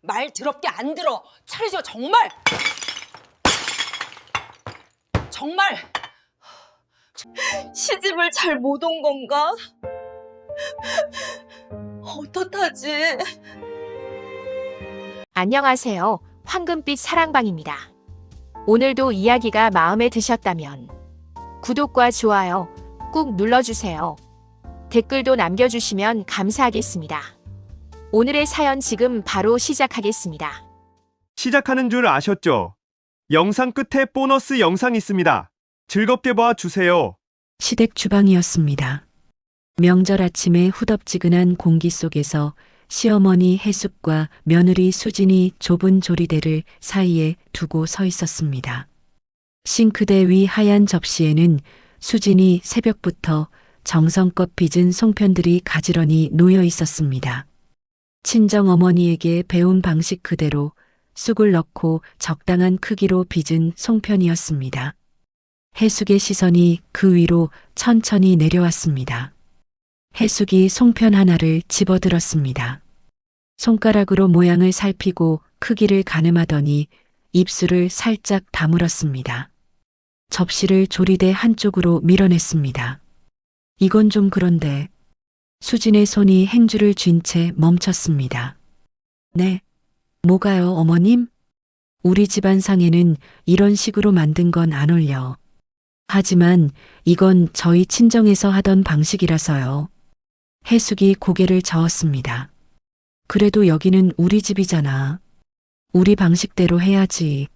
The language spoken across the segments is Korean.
말 더럽게 안 들어. 차리죠, 정말. 정말. 시집을 잘 못 온 건가? 어떡하지? 안녕하세요. 황금빛 사랑방입니다. 오늘도 이야기가 마음에 드셨다면 구독과 좋아요 꾹 눌러주세요. 댓글도 남겨주시면 감사하겠습니다. 오늘의 사연 지금 바로 시작하겠습니다. 시작하는 줄 아셨죠? 영상 끝에 보너스 영상 있습니다. 즐겁게 봐주세요. 시댁 주방이었습니다. 명절 아침에 후덥지근한 공기 속에서 시어머니 혜숙과 며느리 수진이 좁은 조리대를 사이에 두고 서 있었습니다. 싱크대 위 하얀 접시에는 수진이 새벽부터 정성껏 빚은 송편들이 가지런히 놓여 있었습니다. 친정 어머니에게 배운 방식 그대로 쑥을 넣고 적당한 크기로 빚은 송편이었습니다. 혜숙의 시선이 그 위로 천천히 내려왔습니다. 혜숙이 송편 하나를 집어들었습니다. 손가락으로 모양을 살피고 크기를 가늠하더니 입술을 살짝 다물었습니다. 접시를 조리대 한쪽으로 밀어냈습니다. 이건 좀 그런데. 수진의 손이 행주를 쥔 채 멈췄습니다. 네. 뭐가요, 어머님? 우리 집안 상에는 이런 식으로 만든 건 안 올려. 하지만 이건 저희 친정에서 하던 방식이라서요. 혜숙이 고개를 저었습니다. 그래도 여기는 우리 집이잖아. 우리 방식대로 해야지.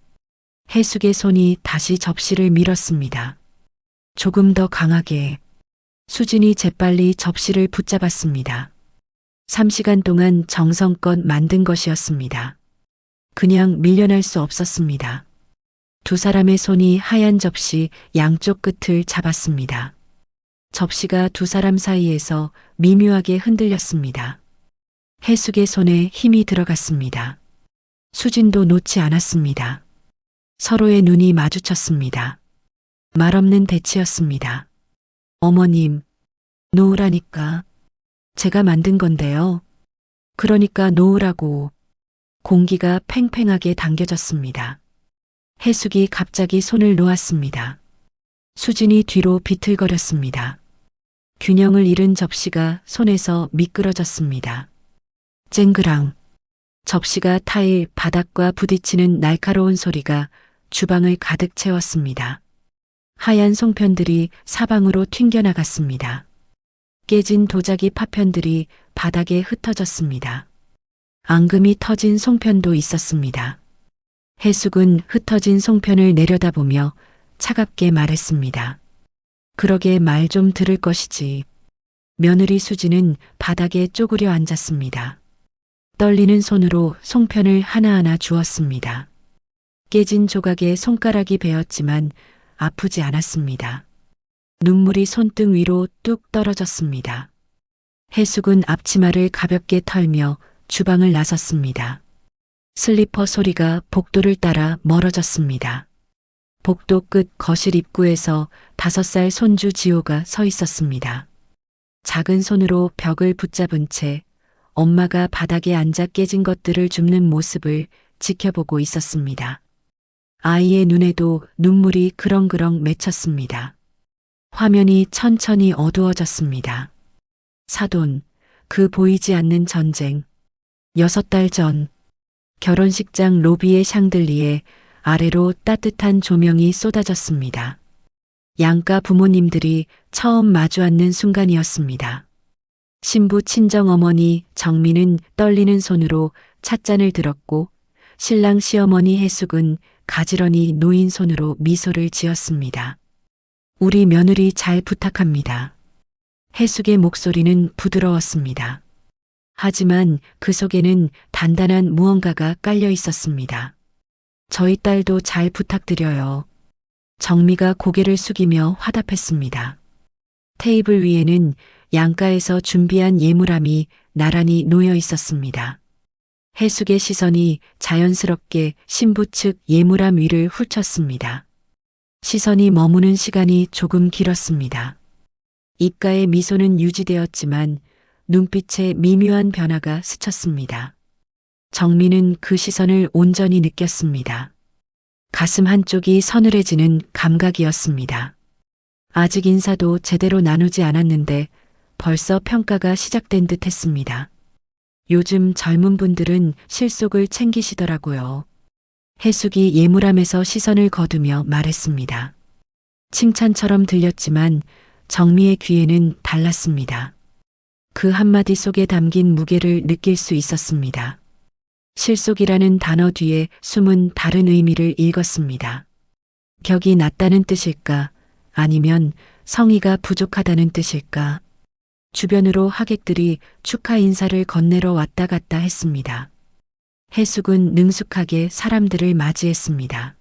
혜숙의 손이 다시 접시를 밀었습니다. 조금 더 강하게. 수진이 재빨리 접시를 붙잡았습니다. 3시간 동안 정성껏 만든 것이었습니다. 그냥 밀려날 수 없었습니다. 두 사람의 손이 하얀 접시 양쪽 끝을 잡았습니다. 접시가 두 사람 사이에서 미묘하게 흔들렸습니다. 혜숙의 손에 힘이 들어갔습니다. 수진도 놓지 않았습니다. 서로의 눈이 마주쳤습니다. 말없는 대치였습니다. 어머님, 놓으라니까. 제가 만든 건데요. 그러니까 놓으라고. 공기가 팽팽하게 당겨졌습니다. 혜숙이 갑자기 손을 놓았습니다. 수진이 뒤로 비틀거렸습니다. 균형을 잃은 접시가 손에서 미끄러졌습니다. 쨍그랑. 접시가 타일 바닥과 부딪히는 날카로운 소리가 주방을 가득 채웠습니다. 하얀 송편들이 사방으로 튕겨나갔습니다. 깨진 도자기 파편들이 바닥에 흩어졌습니다. 앙금이 터진 송편도 있었습니다. 혜숙은 흩어진 송편을 내려다보며 차갑게 말했습니다. 그러게 말 좀 들을 것이지. 며느리 수진은 바닥에 쪼그려 앉았습니다. 떨리는 손으로 송편을 하나하나 주었습니다. 깨진 조각에 손가락이 베었지만 아프지 않았습니다. 눈물이 손등 위로 뚝 떨어졌습니다. 혜숙은 앞치마를 가볍게 털며 주방을 나섰습니다. 슬리퍼 소리가 복도를 따라 멀어졌습니다. 복도 끝 거실 입구에서 5살 손주 지호가 서 있었습니다. 작은 손으로 벽을 붙잡은 채 엄마가 바닥에 앉아 깨진 것들을 줍는 모습을 지켜보고 있었습니다. 아이의 눈에도 눈물이 그렁그렁 맺혔습니다. 화면이 천천히 어두워졌습니다. 사돈, 그 보이지 않는 전쟁. 6달 전, 결혼식장 로비의 샹들리에 아래로 따뜻한 조명이 쏟아졌습니다. 양가 부모님들이 처음 마주 앉는 순간이었습니다. 신부 친정어머니 정민은 떨리는 손으로 찻잔을 들었고 신랑 시어머니 혜숙은 가지런히 놓인 손으로 미소를 지었습니다. 우리 며느리 잘 부탁합니다. 혜숙의 목소리는 부드러웠습니다. 하지만 그 속에는 단단한 무언가가 깔려 있었습니다. 저희 딸도 잘 부탁드려요. 정미가 고개를 숙이며 화답했습니다. 테이블 위에는 양가에서 준비한 예물함이 나란히 놓여 있었습니다. 혜숙의 시선이 자연스럽게 신부 측 예물함 위를 훑쳤습니다. 시선이 머무는 시간이 조금 길었습니다. 입가의 미소는 유지되었지만 눈빛에 미묘한 변화가 스쳤습니다. 정민은 그 시선을 온전히 느꼈습니다. 가슴 한쪽이 서늘해지는 감각이었습니다. 아직 인사도 제대로 나누지 않았는데 벌써 평가가 시작된 듯 했습니다. 요즘 젊은 분들은 실속을 챙기시더라고요. 해숙이 예물함에서 시선을 거두며 말했습니다. 칭찬처럼 들렸지만 정미의 귀에는 달랐습니다. 그 한마디 속에 담긴 무게를 느낄 수 있었습니다. 실속이라는 단어 뒤에 숨은 다른 의미를 읽었습니다. 격이 낮다는 뜻일까? 아니면 성의가 부족하다는 뜻일까? 주변으로 하객들이 축하 인사를 건네러 왔다 갔다 했습니다. 해숙은 능숙하게 사람들을 맞이했습니다.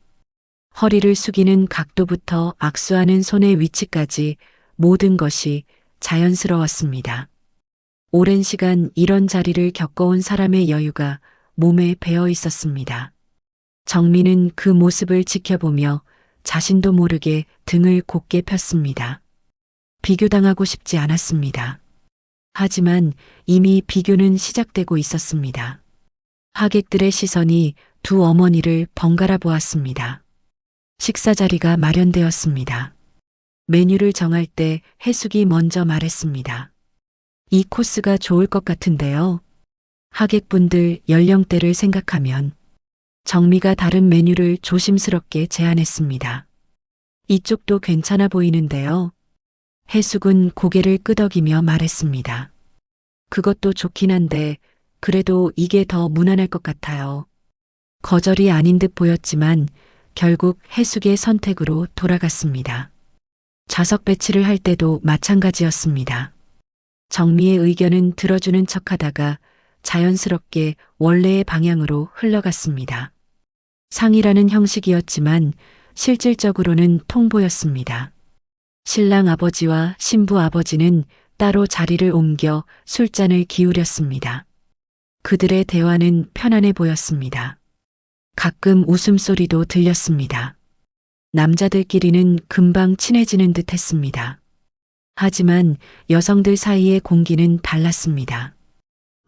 허리를 숙이는 각도부터 악수하는 손의 위치까지 모든 것이 자연스러웠습니다. 오랜 시간 이런 자리를 겪어온 사람의 여유가 몸에 배어 있었습니다. 정민은 그 모습을 지켜보며 자신도 모르게 등을 곧게 폈습니다. 비교당하고 싶지 않았습니다. 하지만 이미 비교는 시작되고 있었습니다. 하객들의 시선이 두 어머니를 번갈아 보았습니다. 식사 자리가 마련되었습니다. 메뉴를 정할 때 해숙이 먼저 말했습니다. 이 코스가 좋을 것 같은데요. 하객분들 연령대를 생각하면 정미가 다른 메뉴를 조심스럽게 제안했습니다. 이쪽도 괜찮아 보이는데요. 해숙은 고개를 끄덕이며 말했습니다. 그것도 좋긴 한데 그래도 이게 더 무난할 것 같아요. 거절이 아닌 듯 보였지만 결국 해숙의 선택으로 돌아갔습니다. 좌석 배치를 할 때도 마찬가지였습니다. 정미의 의견은 들어주는 척하다가 자연스럽게 원래의 방향으로 흘러갔습니다. 상이라는 형식이었지만 실질적으로는 통보였습니다. 신랑 아버지와 신부 아버지는 따로 자리를 옮겨 술잔을 기울였습니다. 그들의 대화는 편안해 보였습니다. 가끔 웃음소리도 들렸습니다. 남자들끼리는 금방 친해지는 듯 했습니다. 하지만 여성들 사이의 공기는 달랐습니다.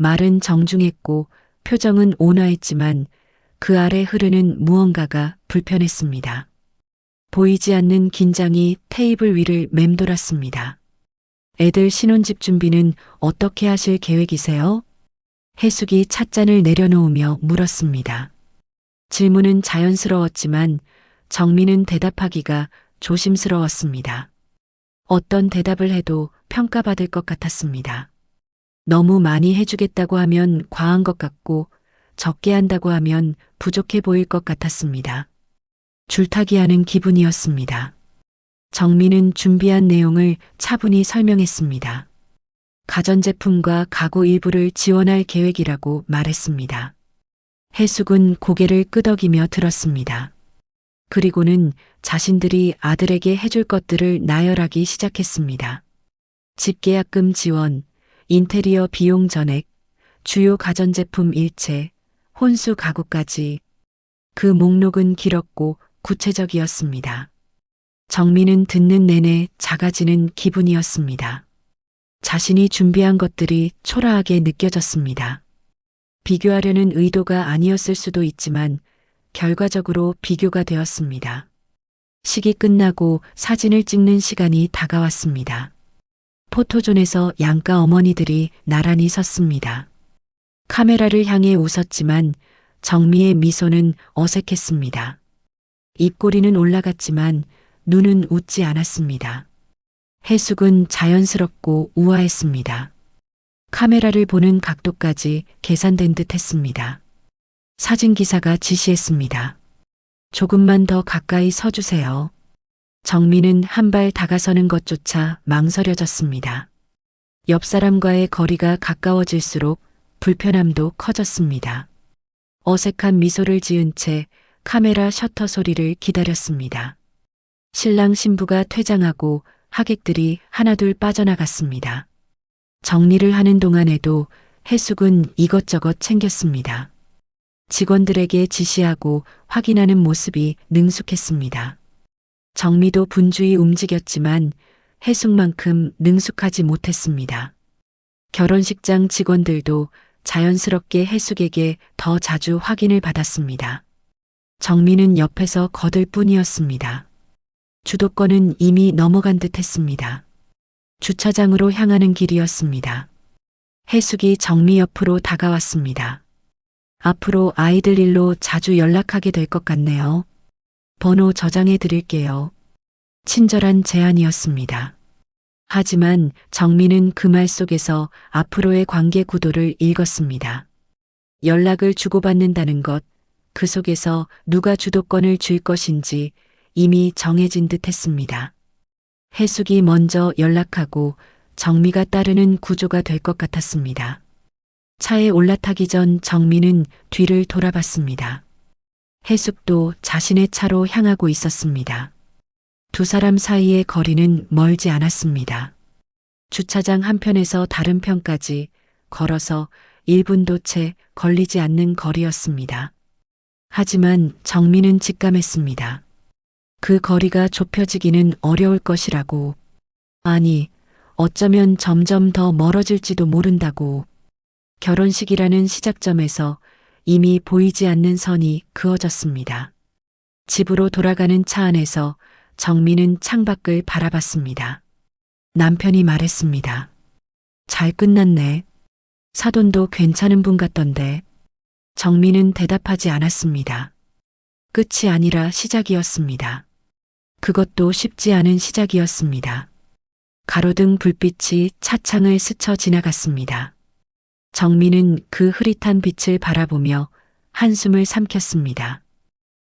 말은 정중했고 표정은 온화했지만 그 아래 흐르는 무언가가 불편했습니다. 보이지 않는 긴장이 테이블 위를 맴돌았습니다. 애들 신혼집 준비는 어떻게 하실 계획이세요? 해숙이 찻잔을 내려놓으며 물었습니다. 질문은 자연스러웠지만 정민은 대답하기가 조심스러웠습니다. 어떤 대답을 해도 평가받을 것 같았습니다. 너무 많이 해주겠다고 하면 과한 것 같고 적게 한다고 하면 부족해 보일 것 같았습니다. 줄타기하는 기분이었습니다. 정민은 준비한 내용을 차분히 설명했습니다. 가전제품과 가구 일부를 지원할 계획이라고 말했습니다. 해숙은 고개를 끄덕이며 들었습니다. 그리고는 자신들이 아들에게 해줄 것들을 나열하기 시작했습니다. 집계약금 지원, 인테리어 비용 전액, 주요 가전제품 일체, 혼수 가구까지. 그 목록은 길었고 구체적이었습니다. 정민은 듣는 내내 작아지는 기분이었습니다. 자신이 준비한 것들이 초라하게 느껴졌습니다. 비교하려는 의도가 아니었을 수도 있지만 결과적으로 비교가 되었습니다. 식이 끝나고 사진을 찍는 시간이 다가왔습니다. 포토존에서 양가 어머니들이 나란히 섰습니다. 카메라를 향해 웃었지만 정미의 미소는 어색했습니다. 입꼬리는 올라갔지만 눈은 웃지 않았습니다. 해숙은 자연스럽고 우아했습니다. 카메라를 보는 각도까지 계산된 듯 했습니다. 사진기사가 지시했습니다. 조금만 더 가까이 서주세요. 정민은 한 발 다가서는 것조차 망설여졌습니다. 옆 사람과의 거리가 가까워질수록 불편함도 커졌습니다. 어색한 미소를 지은 채 카메라 셔터 소리를 기다렸습니다. 신랑 신부가 퇴장하고 하객들이 하나둘 빠져나갔습니다. 정리를 하는 동안에도 해숙은 이것저것 챙겼습니다. 직원들에게 지시하고 확인하는 모습이 능숙했습니다. 정미도 분주히 움직였지만 해숙만큼 능숙하지 못했습니다. 결혼식장 직원들도 자연스럽게 해숙에게 더 자주 확인을 받았습니다. 정민은 옆에서 거들 뿐이었습니다. 주도권은 이미 넘어간 듯 했습니다. 주차장으로 향하는 길이었습니다. 해숙이 정미 옆으로 다가왔습니다. 앞으로 아이들 일로 자주 연락하게 될 것 같네요. 번호 저장해 드릴게요. 친절한 제안이었습니다. 하지만 정민은 그 말 속에서 앞으로의 관계 구도를 읽었습니다. 연락을 주고받는다는 것, 그 속에서 누가 주도권을 쥘 것인지 이미 정해진 듯 했습니다. 해숙이 먼저 연락하고 정미가 따르는 구조가 될 것 같았습니다. 차에 올라타기 전 정민은 뒤를 돌아봤습니다. 해숙도 자신의 차로 향하고 있었습니다. 두 사람 사이의 거리는 멀지 않았습니다. 주차장 한편에서 다른 편까지 걸어서 1분도 채 걸리지 않는 거리였습니다. 하지만 정민은 직감했습니다. 그 거리가 좁혀지기는 어려울 것이라고. 아니, 어쩌면 점점 더 멀어질지도 모른다고. 결혼식이라는 시작점에서 이미 보이지 않는 선이 그어졌습니다. 집으로 돌아가는 차 안에서 정민은 창밖을 바라봤습니다. 남편이 말했습니다. 잘 끝났네. 사돈도 괜찮은 분 같던데. 정민은 대답하지 않았습니다. 끝이 아니라 시작이었습니다. 그것도 쉽지 않은 시작이었습니다. 가로등 불빛이 차창을 스쳐 지나갔습니다. 정민은 그 흐릿한 빛을 바라보며 한숨을 삼켰습니다.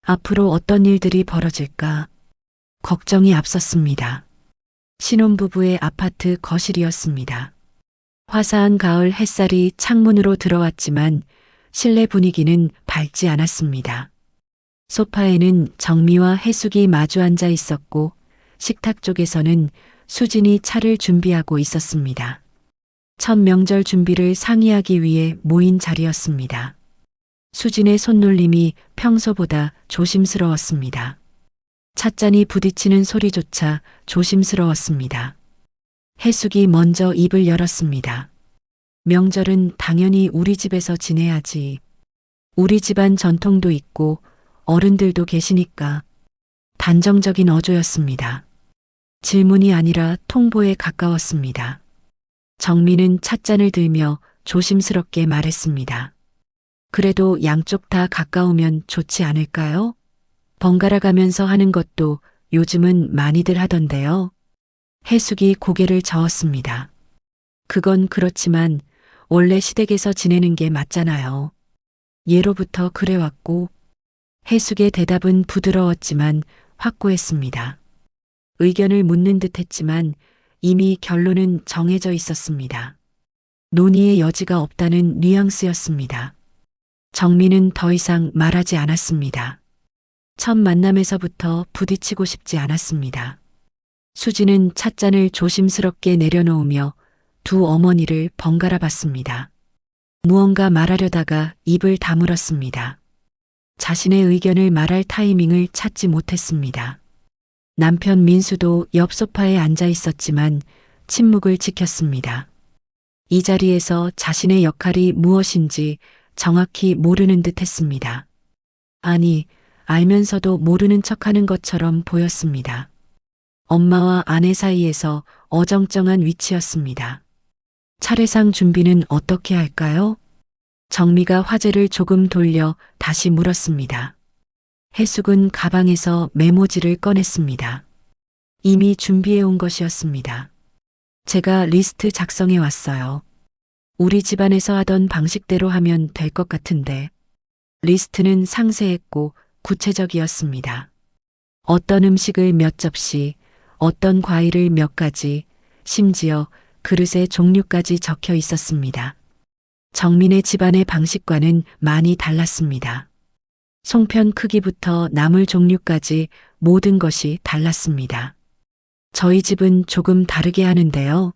앞으로 어떤 일들이 벌어질까? 걱정이 앞섰습니다. 신혼부부의 아파트 거실이었습니다. 화사한 가을 햇살이 창문으로 들어왔지만 실내 분위기는 밝지 않았습니다. 소파에는 정미와 해숙이 마주 앉아 있었고 식탁 쪽에서는 수진이 차를 준비하고 있었습니다. 첫 명절 준비를 상의하기 위해 모인 자리였습니다. 수진의 손놀림이 평소보다 조심스러웠습니다. 찻잔이 부딪히는 소리조차 조심스러웠습니다. 해숙이 먼저 입을 열었습니다. 명절은 당연히 우리 집에서 지내야지. 우리 집안 전통도 있고 어른들도 계시니까. 단정적인 어조였습니다. 질문이 아니라 통보에 가까웠습니다. 정민은 찻잔을 들며 조심스럽게 말했습니다. 그래도 양쪽 다 가까우면 좋지 않을까요? 번갈아 가면서 하는 것도 요즘은 많이들 하던데요. 해숙이 고개를 저었습니다. 그건 그렇지만 원래 시댁에서 지내는 게 맞잖아요. 예로부터 그래왔고. 해숙의 대답은 부드러웠지만 확고했습니다. 의견을 묻는 듯 했지만 이미 결론은 정해져 있었습니다. 논의의 여지가 없다는 뉘앙스였습니다. 정민은 더 이상 말하지 않았습니다. 첫 만남에서부터 부딪히고 싶지 않았습니다. 수지는 찻잔을 조심스럽게 내려놓으며 두 어머니를 번갈아 봤습니다. 무언가 말하려다가 입을 다물었습니다. 자신의 의견을 말할 타이밍을 찾지 못했습니다. 남편 민수도 옆 소파에 앉아 있었지만 침묵을 지켰습니다. 이 자리에서 자신의 역할이 무엇인지 정확히 모르는 듯 했습니다. 아니, 알면서도 모르는 척하는 것처럼 보였습니다. 엄마와 아내 사이에서 어정쩡한 위치였습니다. 차례상 준비는 어떻게 할까요? 정미가 화제를 조금 돌려 다시 물었습니다. 해숙은 가방에서 메모지를 꺼냈습니다. 이미 준비해 온 것이었습니다. 제가 리스트 작성해 왔어요. 우리 집안에서 하던 방식대로 하면 될 것 같은데. 리스트는 상세했고 구체적이었습니다. 어떤 음식을 몇 접시, 어떤 과일을 몇 가지, 심지어 그릇의 종류까지 적혀 있었습니다. 정민의 집안의 방식과는 많이 달랐습니다. 송편 크기부터 나물 종류까지 모든 것이 달랐습니다. 저희 집은 조금 다르게 하는데요.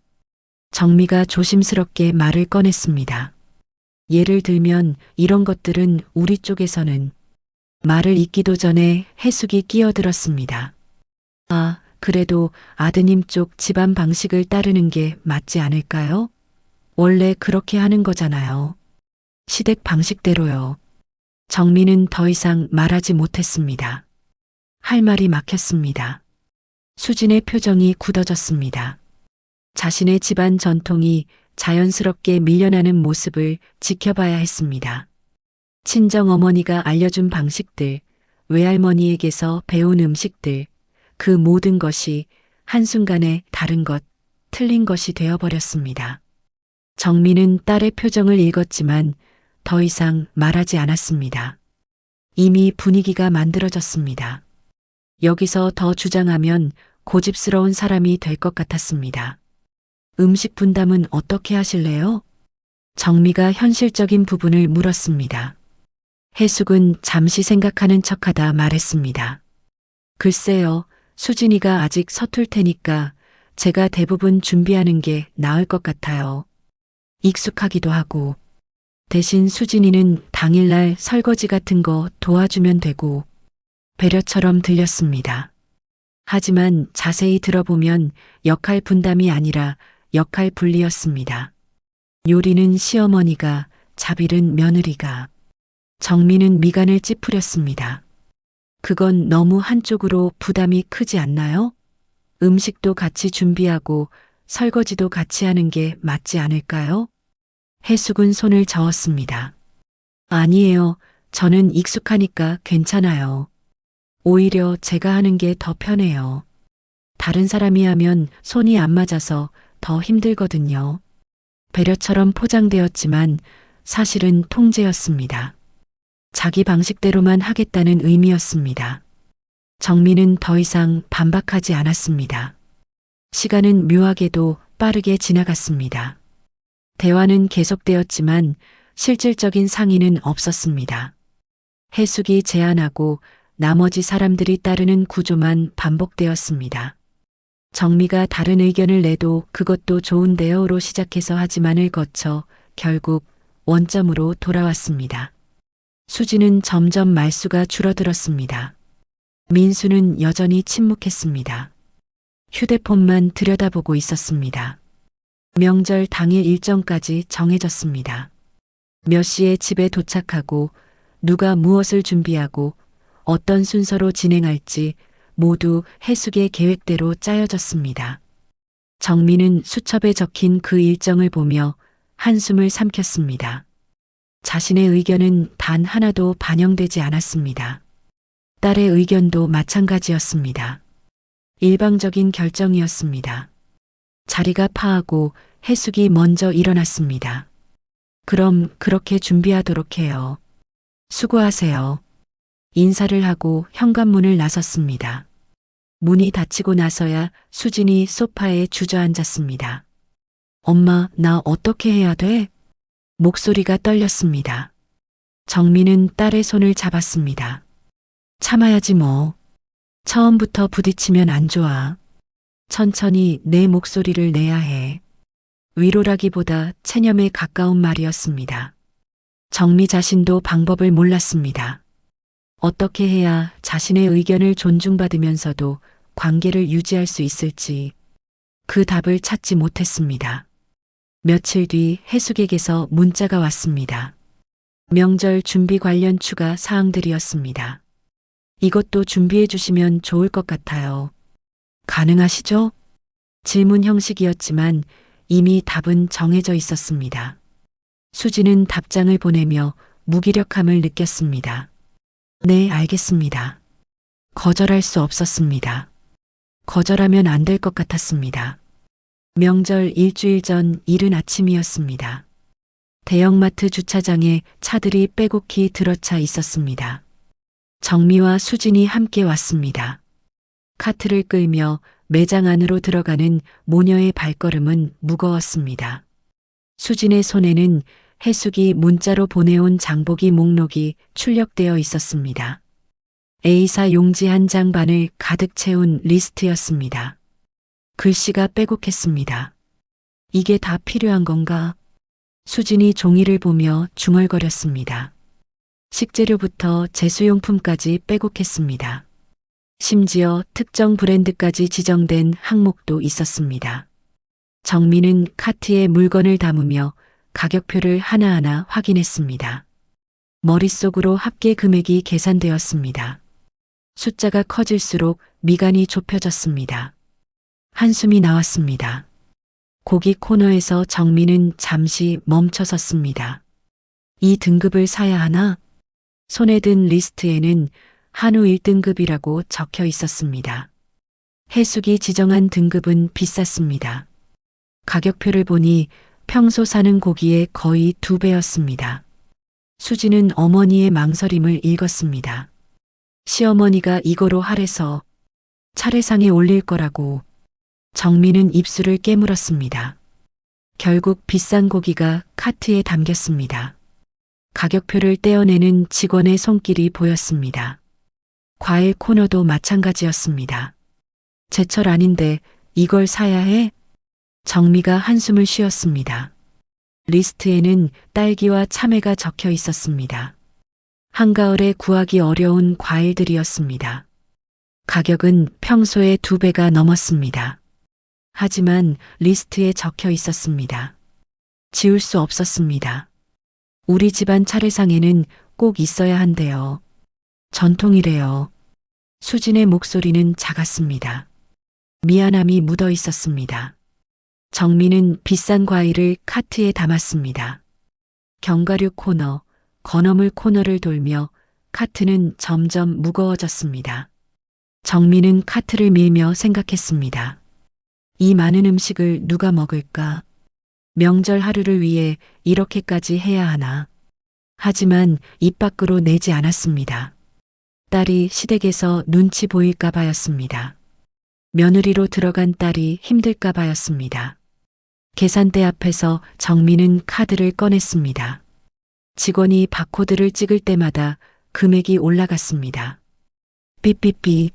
정미가 조심스럽게 말을 꺼냈습니다. 예를 들면 이런 것들은 우리 쪽에서는. 말을 잇기도 전에 해숙이 끼어들었습니다. 아, 그래도 아드님 쪽 집안 방식을 따르는 게 맞지 않을까요? 원래 그렇게 하는 거잖아요. 시댁 방식대로요. 정민은 더 이상 말하지 못했습니다. 할 말이 막혔습니다. 수진의 표정이 굳어졌습니다. 자신의 집안 전통이 자연스럽게 밀려나는 모습을 지켜봐야 했습니다. 친정 어머니가 알려준 방식들, 외할머니에게서 배운 음식들, 그 모든 것이 한순간에 다른 것, 틀린 것이 되어버렸습니다. 정민은 딸의 표정을 읽었지만 더 이상 말하지 않았습니다. 이미 분위기가 만들어졌습니다. 여기서 더 주장하면 고집스러운 사람이 될 것 같았습니다. 음식 분담은 어떻게 하실래요? 정미가 현실적인 부분을 물었습니다. 해숙은 잠시 생각하는 척하다 말했습니다. 글쎄요, 수진이가 아직 서툴 테니까 제가 대부분 준비하는 게 나을 것 같아요. 익숙하기도 하고. 대신 수진이는 당일날 설거지 같은 거 도와주면 되고. 배려처럼 들렸습니다. 하지만 자세히 들어보면 역할 분담이 아니라 역할 분리였습니다. 요리는 시어머니가, 자빌은 며느리가. 정민은 미간을 찌푸렸습니다. 그건 너무 한쪽으로 부담이 크지 않나요? 음식도 같이 준비하고 설거지도 같이 하는 게 맞지 않을까요? 해숙은 손을 저었습니다. 아니에요. 저는 익숙하니까 괜찮아요. 오히려 제가 하는 게 더 편해요. 다른 사람이 하면 손이 안 맞아서 더 힘들거든요. 배려처럼 포장되었지만 사실은 통제였습니다. 자기 방식대로만 하겠다는 의미였습니다. 정민은 더 이상 반박하지 않았습니다. 시간은 묘하게도 빠르게 지나갔습니다. 대화는 계속되었지만 실질적인 상의는 없었습니다. 해숙이 제안하고 나머지 사람들이 따르는 구조만 반복되었습니다. 정미가 다른 의견을 내도 그것도 좋은데요로 시작해서 하지만을 거쳐 결국 원점으로 돌아왔습니다. 수지는 점점 말수가 줄어들었습니다. 민수는 여전히 침묵했습니다. 휴대폰만 들여다보고 있었습니다. 명절 당일 일정까지 정해졌습니다. 몇 시에 집에 도착하고 누가 무엇을 준비하고 어떤 순서로 진행할지 모두 해숙의 계획대로 짜여졌습니다. 정민은 수첩에 적힌 그 일정을 보며 한숨을 삼켰습니다. 자신의 의견은 단 하나도 반영되지 않았습니다. 딸의 의견도 마찬가지였습니다. 일방적인 결정이었습니다. 자리가 파하고 해숙이 먼저 일어났습니다. 그럼 그렇게 준비하도록 해요. 수고하세요. 인사를 하고 현관문을 나섰습니다. 문이 닫히고 나서야 수진이 소파에 주저앉았습니다. 엄마, 나 어떻게 해야 돼? 목소리가 떨렸습니다. 정민은 딸의 손을 잡았습니다. 참아야지 뭐. 처음부터 부딪히면 안 좋아. 천천히 내 목소리를 내야 해. 위로라기보다 체념에 가까운 말이었습니다. 정미 자신도 방법을 몰랐습니다. 어떻게 해야 자신의 의견을 존중받으면서도 관계를 유지할 수 있을지 그 답을 찾지 못했습니다. 며칠 뒤 해숙에게서 문자가 왔습니다. 명절 준비 관련 추가 사항들이었습니다. 이것도 준비해 주시면 좋을 것 같아요. 가능하시죠? 질문 형식이었지만 이미 답은 정해져 있었습니다. 수지는 답장을 보내며 무기력함을 느꼈습니다. 네, 알겠습니다. 거절할 수 없었습니다. 거절하면 안 될 것 같았습니다. 명절 일주일 전 이른 아침이었습니다. 대형마트 주차장에 차들이 빼곡히 들어차 있었습니다. 정미와 수진이 함께 왔습니다. 카트를 끌며 매장 안으로 들어가는 모녀의 발걸음은 무거웠습니다. 수진의 손에는 해숙이 문자로 보내온 장보기 목록이 출력되어 있었습니다. A사 용지 한 장 반을 가득 채운 리스트였습니다. 글씨가 빼곡했습니다. 이게 다 필요한 건가? 수진이 종이를 보며 중얼거렸습니다. 식재료부터 제수용품까지 빼곡했습니다. 심지어 특정 브랜드까지 지정된 항목도 있었습니다. 정민은 카트에 물건을 담으며 가격표를 하나하나 확인했습니다. 머릿속으로 합계 금액이 계산되었습니다. 숫자가 커질수록 미간이 좁혀졌습니다. 한숨이 나왔습니다. 고기 코너에서 정민은 잠시 멈춰섰습니다. 이 등급을 사야 하나? 손에 든 리스트에는 한우 1등급이라고 적혀 있었습니다. 해숙이 지정한 등급은 비쌌습니다. 가격표를 보니 평소 사는 고기의 거의 2배였습니다. 수지는 어머니의 망설임을 읽었습니다. 시어머니가 이거로 할애서 차례상에 올릴 거라고. 정민은 입술을 깨물었습니다. 결국 비싼 고기가 카트에 담겼습니다. 가격표를 떼어내는 직원의 손길이 보였습니다. 과일 코너도 마찬가지였습니다. 제철 아닌데 이걸 사야 해? 정미가 한숨을 쉬었습니다. 리스트에는 딸기와 참외가 적혀 있었습니다. 한가을에 구하기 어려운 과일들이었습니다. 가격은 평소의 2배가 넘었습니다. 하지만 리스트에 적혀 있었습니다. 지울 수 없었습니다. 우리 집안 차례상에는 꼭 있어야 한대요. 전통이래요. 수진의 목소리는 작았습니다. 미안함이 묻어 있었습니다. 정민은 비싼 과일을 카트에 담았습니다. 견과류 코너, 건어물 코너를 돌며 카트는 점점 무거워졌습니다. 정민은 카트를 밀며 생각했습니다. 이 많은 음식을 누가 먹을까? 명절 하루를 위해 이렇게까지 해야 하나? 하지만 입 밖으로 내지 않았습니다. 딸이 시댁에서 눈치 보일까 봐였습니다. 며느리로 들어간 딸이 힘들까 봐였습니다. 계산대 앞에서 정민은 카드를 꺼냈습니다. 직원이 바코드를 찍을 때마다 금액이 올라갔습니다. 삐삐삐.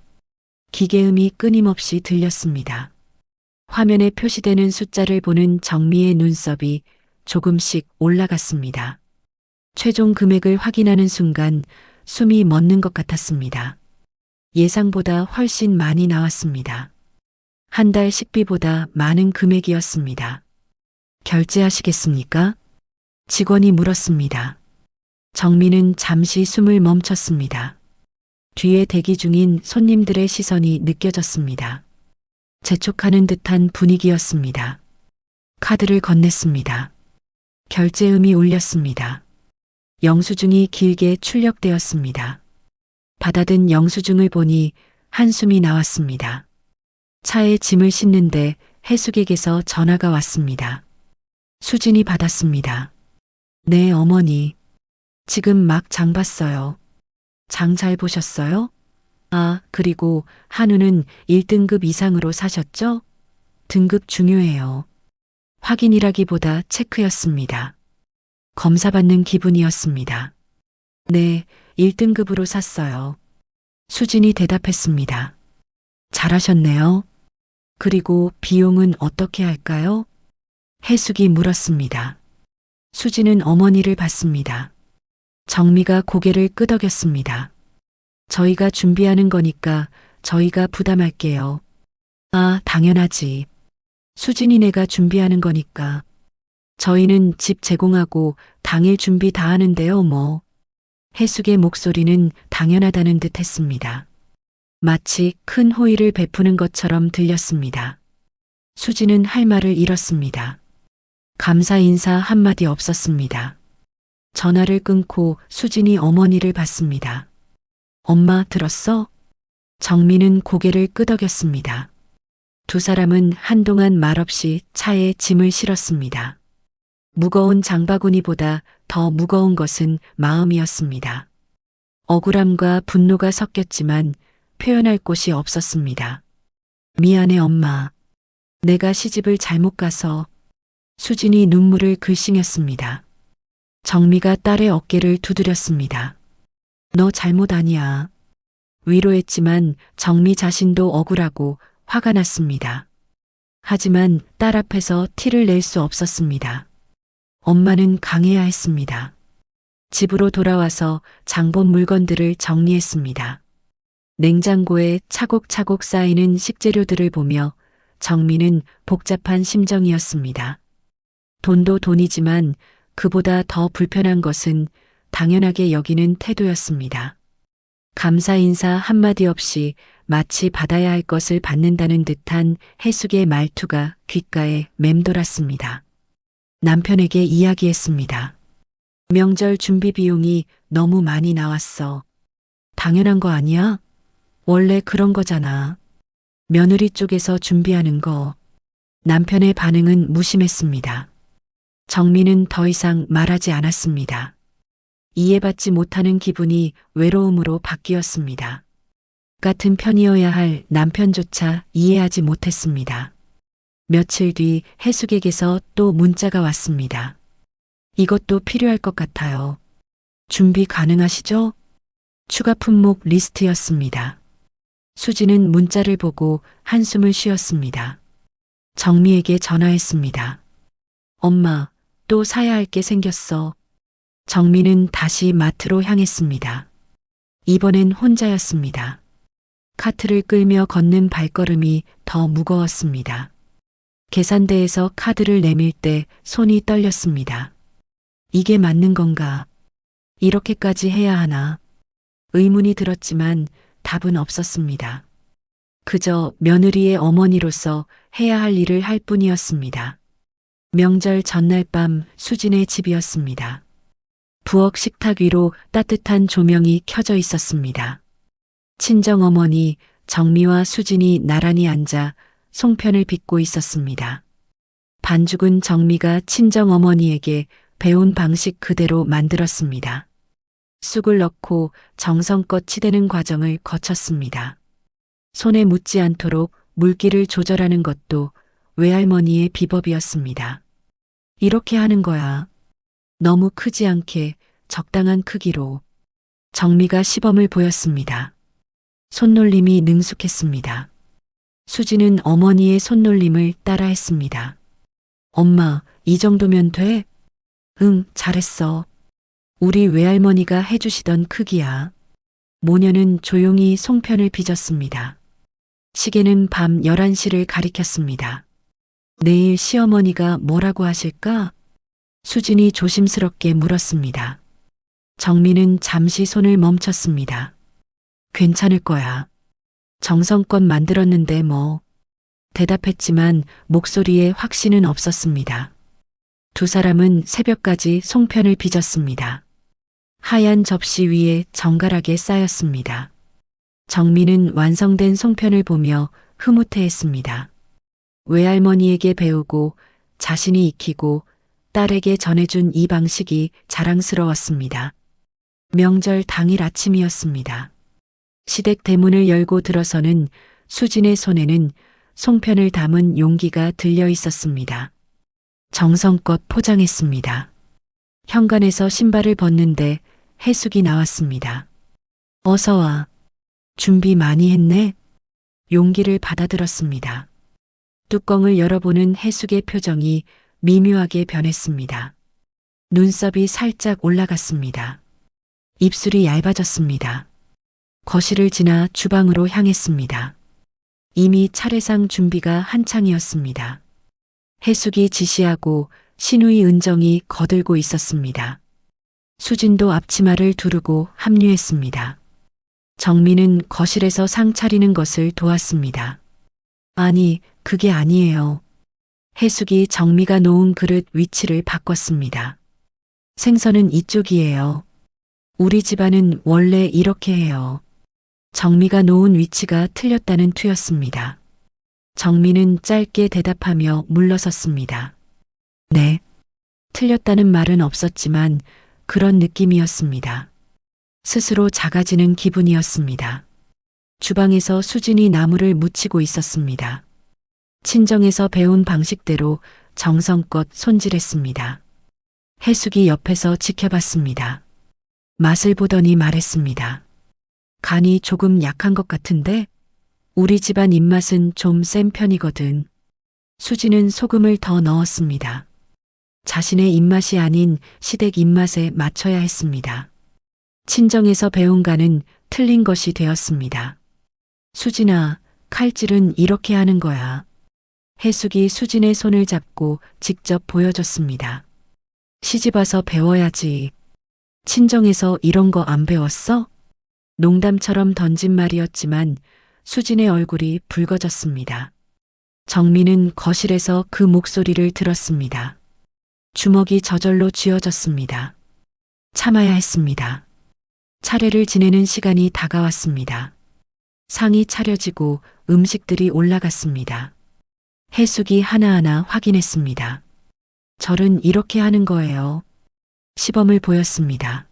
기계음이 끊임없이 들렸습니다. 화면에 표시되는 숫자를 보는 정미의 눈썹이 조금씩 올라갔습니다. 최종 금액을 확인하는 순간 숨이 멎는 것 같았습니다. 예상보다 훨씬 많이 나왔습니다. 한 달 식비보다 많은 금액이었습니다. 결제하시겠습니까? 직원이 물었습니다. 정민은 잠시 숨을 멈췄습니다. 뒤에 대기 중인 손님들의 시선이 느껴졌습니다. 재촉하는 듯한 분위기였습니다. 카드를 건넸습니다. 결제음이 울렸습니다. 영수증이 길게 출력되었습니다. 받아든 영수증을 보니 한숨이 나왔습니다. 차에 짐을 싣는데 해숙에게서 전화가 왔습니다. 수진이 받았습니다. 네, 어머니. 지금 막 장 봤어요. 장 잘 보셨어요? 아, 그리고 한우는 1등급 이상으로 사셨죠? 등급 중요해요. 확인이라기보다 체크였습니다. 검사받는 기분이었습니다. 네, 1등급으로 샀어요. 수진이 대답했습니다. 잘하셨네요. 그리고 비용은 어떻게 할까요? 해숙이 물었습니다. 수진은 어머니를 봤습니다. 정미가 고개를 끄덕였습니다. 저희가 준비하는 거니까 저희가 부담할게요. 아, 당연하지. 수진이네가 준비하는 거니까. 저희는 집 제공하고 당일 준비 다 하는데요, 뭐. 해숙의 목소리는 당연하다는 듯 했습니다. 마치 큰 호의를 베푸는 것처럼 들렸습니다. 수진은 할 말을 잃었습니다. 감사 인사 한마디 없었습니다. 전화를 끊고 수진이 어머니를 봤습니다. 엄마 들었어? 정민은 고개를 끄덕였습니다. 두 사람은 한동안 말없이 차에 짐을 실었습니다. 무거운 장바구니보다 더 무거운 것은 마음이었습니다. 억울함과 분노가 섞였지만 표현할 곳이 없었습니다. 미안해 엄마. 내가 시집을 잘못 가서. 수진이 눈물을 글썽였습니다. 정미가 딸의 어깨를 두드렸습니다. 너 잘못 아니야. 위로했지만 정미 자신도 억울하고 화가 났습니다. 하지만 딸 앞에서 티를 낼 수 없었습니다. 엄마는 강해야 했습니다. 집으로 돌아와서 장본 물건들을 정리했습니다. 냉장고에 차곡차곡 쌓이는 식재료들을 보며 정미는 복잡한 심정이었습니다. 돈도 돈이지만 그보다 더 불편한 것은 당연하게 여기는 태도였습니다. 감사 인사 한마디 없이 마치 받아야 할 것을 받는다는 듯한 해숙의 말투가 귓가에 맴돌았습니다. 남편에게 이야기했습니다. 명절 준비 비용이 너무 많이 나왔어. 당연한 거 아니야? 원래 그런 거잖아. 며느리 쪽에서 준비하는 거. 남편의 반응은 무심했습니다. 정민은 더 이상 말하지 않았습니다. 이해받지 못하는 기분이 외로움으로 바뀌었습니다. 같은 편이어야 할 남편조차 이해하지 못했습니다. 며칠 뒤 해숙에게서 또 문자가 왔습니다. 이것도 필요할 것 같아요. 준비 가능하시죠? 추가 품목 리스트였습니다. 수지는 문자를 보고 한숨을 쉬었습니다. 정미에게 전화했습니다. 엄마, 또 사야 할 게 생겼어. 정미는 다시 마트로 향했습니다. 이번엔 혼자였습니다. 카트를 끌며 걷는 발걸음이 더 무거웠습니다. 계산대에서 카드를 내밀 때 손이 떨렸습니다. 이게 맞는 건가? 이렇게까지 해야 하나? 의문이 들었지만 답은 없었습니다. 그저 며느리의 어머니로서 해야 할 일을 할 뿐이었습니다. 명절 전날 밤 수진의 집이었습니다. 부엌 식탁 위로 따뜻한 조명이 켜져 있었습니다. 친정어머니 정미와 수진이 나란히 앉아 송편을 빚고 있었습니다. 반죽은 정미가 친정어머니에게 배운 방식 그대로 만들었습니다. 쑥을 넣고 정성껏 치대는 과정을 거쳤습니다. 손에 묻지 않도록 물기를 조절하는 것도 외할머니의 비법이었습니다. 이렇게 하는 거야. 너무 크지 않게 적당한 크기로. 정미가 시범을 보였습니다. 손놀림이 능숙했습니다. 수지는 어머니의 손놀림을 따라했습니다. 엄마, 이 정도면 돼? 응, 잘했어. 우리 외할머니가 해주시던 크기야. 모녀는 조용히 송편을 빚었습니다. 시계는 밤 11시를 가리켰습니다. 내일 시어머니가 뭐라고 하실까? 수진이 조심스럽게 물었습니다. 정미는 잠시 손을 멈췄습니다. 괜찮을 거야. 정성껏 만들었는데 뭐. 대답했지만 목소리에 확신은 없었습니다. 두 사람은 새벽까지 송편을 빚었습니다. 하얀 접시 위에 정갈하게 쌓였습니다. 정미는 완성된 송편을 보며 흐뭇해했습니다. 외할머니에게 배우고 자신이 익히고 딸에게 전해준 이 방식이 자랑스러웠습니다. 명절 당일 아침이었습니다. 시댁 대문을 열고 들어서는 수진의 손에는 송편을 담은 용기가 들려 있었습니다. 정성껏 포장했습니다. 현관에서 신발을 벗는데 해숙이 나왔습니다. 어서 와. 준비 많이 했네? 용기를 받아들었습니다. 뚜껑을 열어보는 해숙의 표정이 미묘하게 변했습니다. 눈썹이 살짝 올라갔습니다. 입술이 얇아졌습니다. 거실을 지나 주방으로 향했습니다. 이미 차례상 준비가 한창이었습니다. 해숙이 지시하고 신우이 은정이 거들고 있었습니다. 수진도 앞치마를 두르고 합류했습니다. 정미는 거실에서 상 차리는 것을 도왔습니다. 아니, 그게 아니에요. 해숙이 정미가 놓은 그릇 위치를 바꿨습니다. 생선은 이쪽이에요. 우리 집안은 원래 이렇게 해요. 정미가 놓은 위치가 틀렸다는 투였습니다. 정미는 짧게 대답하며 물러섰습니다. 네. 틀렸다는 말은 없었지만 그런 느낌이었습니다. 스스로 작아지는 기분이었습니다. 주방에서 수진이 나물을 무치고 있었습니다. 친정에서 배운 방식대로 정성껏 손질했습니다. 해숙이 옆에서 지켜봤습니다. 맛을 보더니 말했습니다. 간이 조금 약한 것 같은데? 우리 집안 입맛은 좀 센 편이거든. 수지는 소금을 더 넣었습니다. 자신의 입맛이 아닌 시댁 입맛에 맞춰야 했습니다. 친정에서 배운 간은 틀린 것이 되었습니다. 수진아, 칼질은 이렇게 하는 거야. 해숙이 수진의 손을 잡고 직접 보여줬습니다. 시집와서 배워야지. 친정에서 이런 거 안 배웠어? 농담처럼 던진 말이었지만 수진의 얼굴이 붉어졌습니다. 정민은 거실에서 그 목소리를 들었습니다. 주먹이 저절로 쥐어졌습니다. 참아야 했습니다. 차례를 지내는 시간이 다가왔습니다. 상이 차려지고 음식들이 올라갔습니다. 해숙이 하나하나 확인했습니다. 절은 이렇게 하는 거예요. 시범을 보였습니다.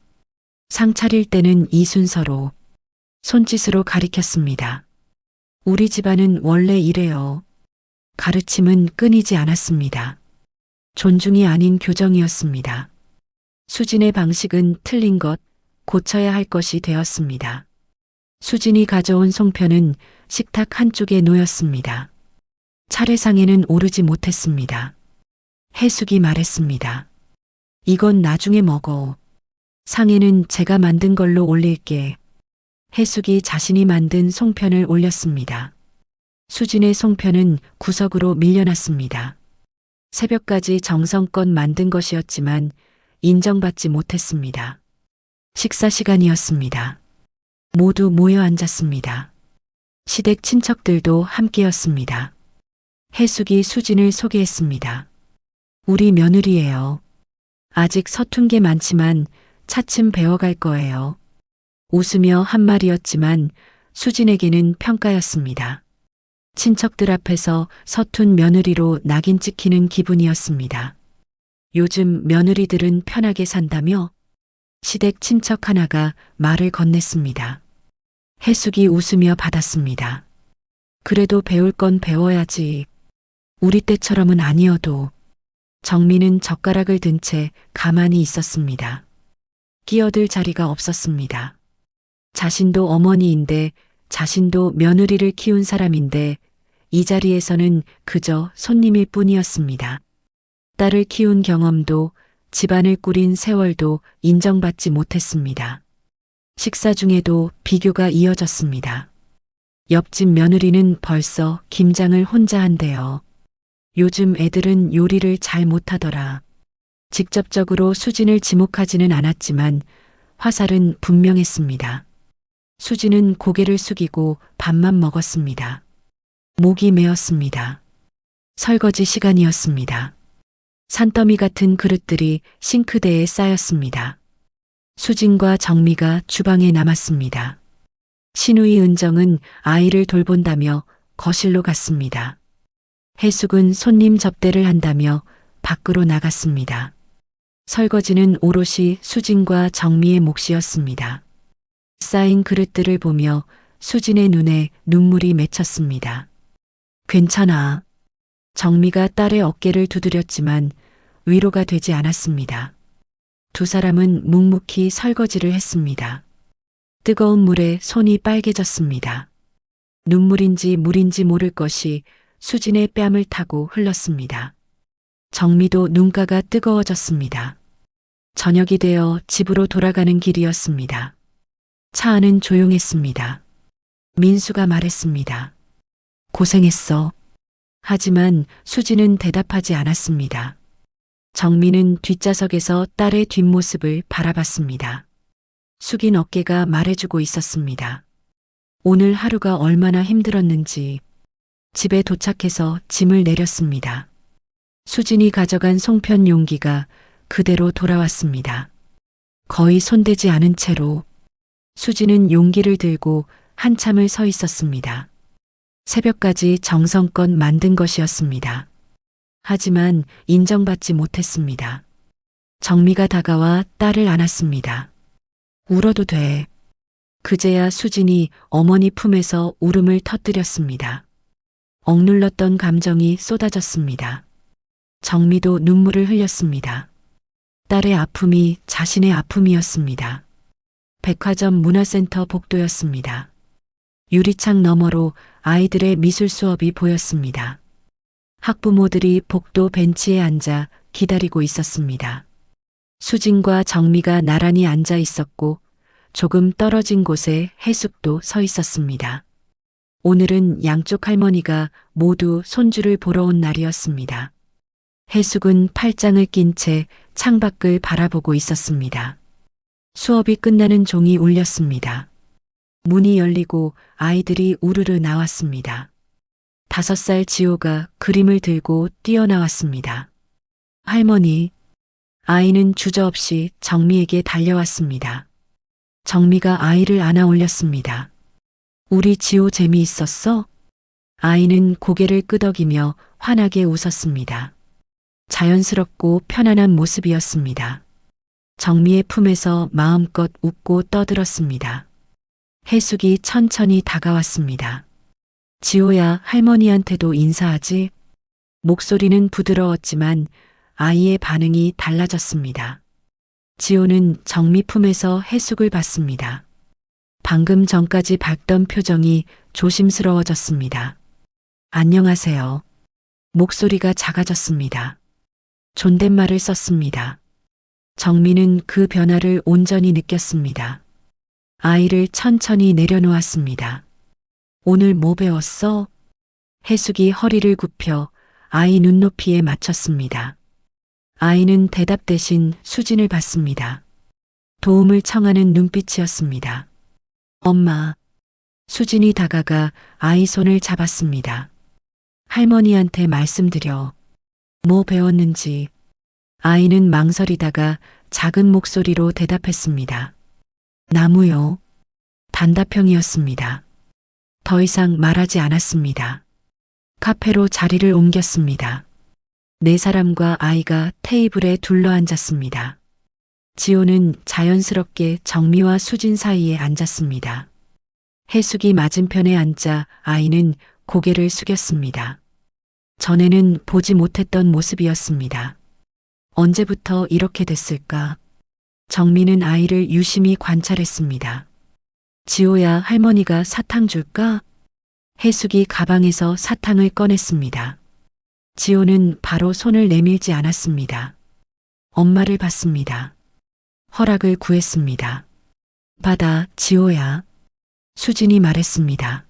상 차릴 때는 이 순서로 손짓으로 가리켰습니다. 우리 집안은 원래 이래요. 가르침은 끊이지 않았습니다. 존중이 아닌 교정이었습니다. 수진의 방식은 틀린 것, 고쳐야 할 것이 되었습니다. 수진이 가져온 송편은 식탁 한쪽에 놓였습니다. 차례상에는 오르지 못했습니다. 해숙이 말했습니다. 이건 나중에 먹어. 상에는 제가 만든 걸로 올릴게. 해숙이 자신이 만든 송편을 올렸습니다. 수진의 송편은 구석으로 밀려났습니다. 새벽까지 정성껏 만든 것이었지만 인정받지 못했습니다. 식사 시간이었습니다. 모두 모여 앉았습니다. 시댁 친척들도 함께였습니다. 해숙이 수진을 소개했습니다. 우리 며느리예요. 아직 서툰 게 많지만 차츰 배워갈 거예요. 웃으며 한 말이었지만 수진에게는 평가였습니다. 친척들 앞에서 서툰 며느리로 낙인 찍히는 기분이었습니다. 요즘 며느리들은 편하게 산다며? 시댁 친척 하나가 말을 건넸습니다. 해숙이 웃으며 받았습니다. 그래도 배울 건 배워야지. 우리 때처럼은 아니어도. 정민은 젓가락을 든 채 가만히 있었습니다. 끼어들 자리가 없었습니다. 자신도 어머니인데 자신도 며느리를 키운 사람인데 이 자리에서는 그저 손님일 뿐이었습니다. 딸을 키운 경험도 집안을 꾸린 세월도 인정받지 못했습니다. 식사 중에도 비교가 이어졌습니다. 옆집 며느리는 벌써 김장을 혼자 한대요. 요즘 애들은 요리를 잘 못하더라. 직접적으로 수진을 지목하지는 않았지만 화살은 분명했습니다. 수진은 고개를 숙이고 밥만 먹었습니다. 목이 메었습니다. 설거지 시간이었습니다. 산더미 같은 그릇들이 싱크대에 쌓였습니다. 수진과 정미가 주방에 남았습니다. 시누이 은정은 아이를 돌본다며 거실로 갔습니다. 해숙은 손님 접대를 한다며 밖으로 나갔습니다. 설거지는 오롯이 수진과 정미의 몫이었습니다. 쌓인 그릇들을 보며 수진의 눈에 눈물이 맺혔습니다. 괜찮아. 정미가 딸의 어깨를 두드렸지만 위로가 되지 않았습니다. 두 사람은 묵묵히 설거지를 했습니다. 뜨거운 물에 손이 빨개졌습니다. 눈물인지 물인지 모를 것이 수진의 뺨을 타고 흘렀습니다. 정미도 눈가가 뜨거워졌습니다. 저녁이 되어 집으로 돌아가는 길이었습니다. 차 안은 조용했습니다. 민수가 말했습니다. 고생했어. 하지만 수진은 대답하지 않았습니다. 정미는 뒷좌석에서 딸의 뒷모습을 바라봤습니다. 숙인 어깨가 말해주고 있었습니다. 오늘 하루가 얼마나 힘들었는지. 집에 도착해서 짐을 내렸습니다. 수진이 가져간 송편 용기가 그대로 돌아왔습니다. 거의 손대지 않은 채로 수진은 용기를 들고 한참을 서 있었습니다. 새벽까지 정성껏 만든 것이었습니다. 하지만 인정받지 못했습니다. 정미가 다가와 딸을 안았습니다. 울어도 돼. 그제야 수진이 어머니 품에서 울음을 터뜨렸습니다. 억눌렀던 감정이 쏟아졌습니다. 정미도 눈물을 흘렸습니다. 딸의 아픔이 자신의 아픔이었습니다. 백화점 문화센터 복도였습니다. 유리창 너머로 아이들의 미술 수업이 보였습니다. 학부모들이 복도 벤치에 앉아 기다리고 있었습니다. 수진과 정미가 나란히 앉아 있었고 조금 떨어진 곳에 해숙도 서 있었습니다. 오늘은 양쪽 할머니가 모두 손주를 보러 온 날이었습니다. 해숙은 팔짱을 낀 채 창밖을 바라보고 있었습니다. 수업이 끝나는 종이 울렸습니다. 문이 열리고 아이들이 우르르 나왔습니다. 5살 지호가 그림을 들고 뛰어나왔습니다. 할머니, 아이는 주저없이 정미에게 달려왔습니다. 정미가 아이를 안아 올렸습니다. 우리 지호 재미있었어? 아이는 고개를 끄덕이며 환하게 웃었습니다. 자연스럽고 편안한 모습이었습니다. 정미의 품에서 마음껏 웃고 떠들었습니다. 해숙이 천천히 다가왔습니다. 지호야, 할머니한테도 인사하지? 목소리는 부드러웠지만 아이의 반응이 달라졌습니다. 지호는 정미 품에서 해숙을 봤습니다. 방금 전까지 밝던 표정이 조심스러워졌습니다. 안녕하세요. 목소리가 작아졌습니다. 존댓말을 썼습니다. 정미는 그 변화를 온전히 느꼈습니다. 아이를 천천히 내려놓았습니다. 오늘 뭐 배웠어? 해숙이 허리를 굽혀 아이 눈높이에 맞췄습니다. 아이는 대답 대신 수진을 봤습니다. 도움을 청하는 눈빛이었습니다. 엄마. 수진이 다가가 아이 손을 잡았습니다. 할머니한테 말씀드려. 뭐 배웠는지. 아이는 망설이다가 작은 목소리로 대답했습니다. 나무요. 단답형이었습니다. 더 이상 말하지 않았습니다. 카페로 자리를 옮겼습니다. 4사람과 아이가 테이블에 둘러앉았습니다. 지호는 자연스럽게 정미와 수진 사이에 앉았습니다. 해숙이 맞은편에 앉자 아이는 고개를 숙였습니다. 전에는 보지 못했던 모습이었습니다. 언제부터 이렇게 됐을까? 정미는 아이를 유심히 관찰했습니다. 지호야, 할머니가 사탕 줄까? 해숙이 가방에서 사탕을 꺼냈습니다. 지호는 바로 손을 내밀지 않았습니다. 엄마를 봤습니다. 허락을 구했습니다. 받아, 지호야. 수진이 말했습니다.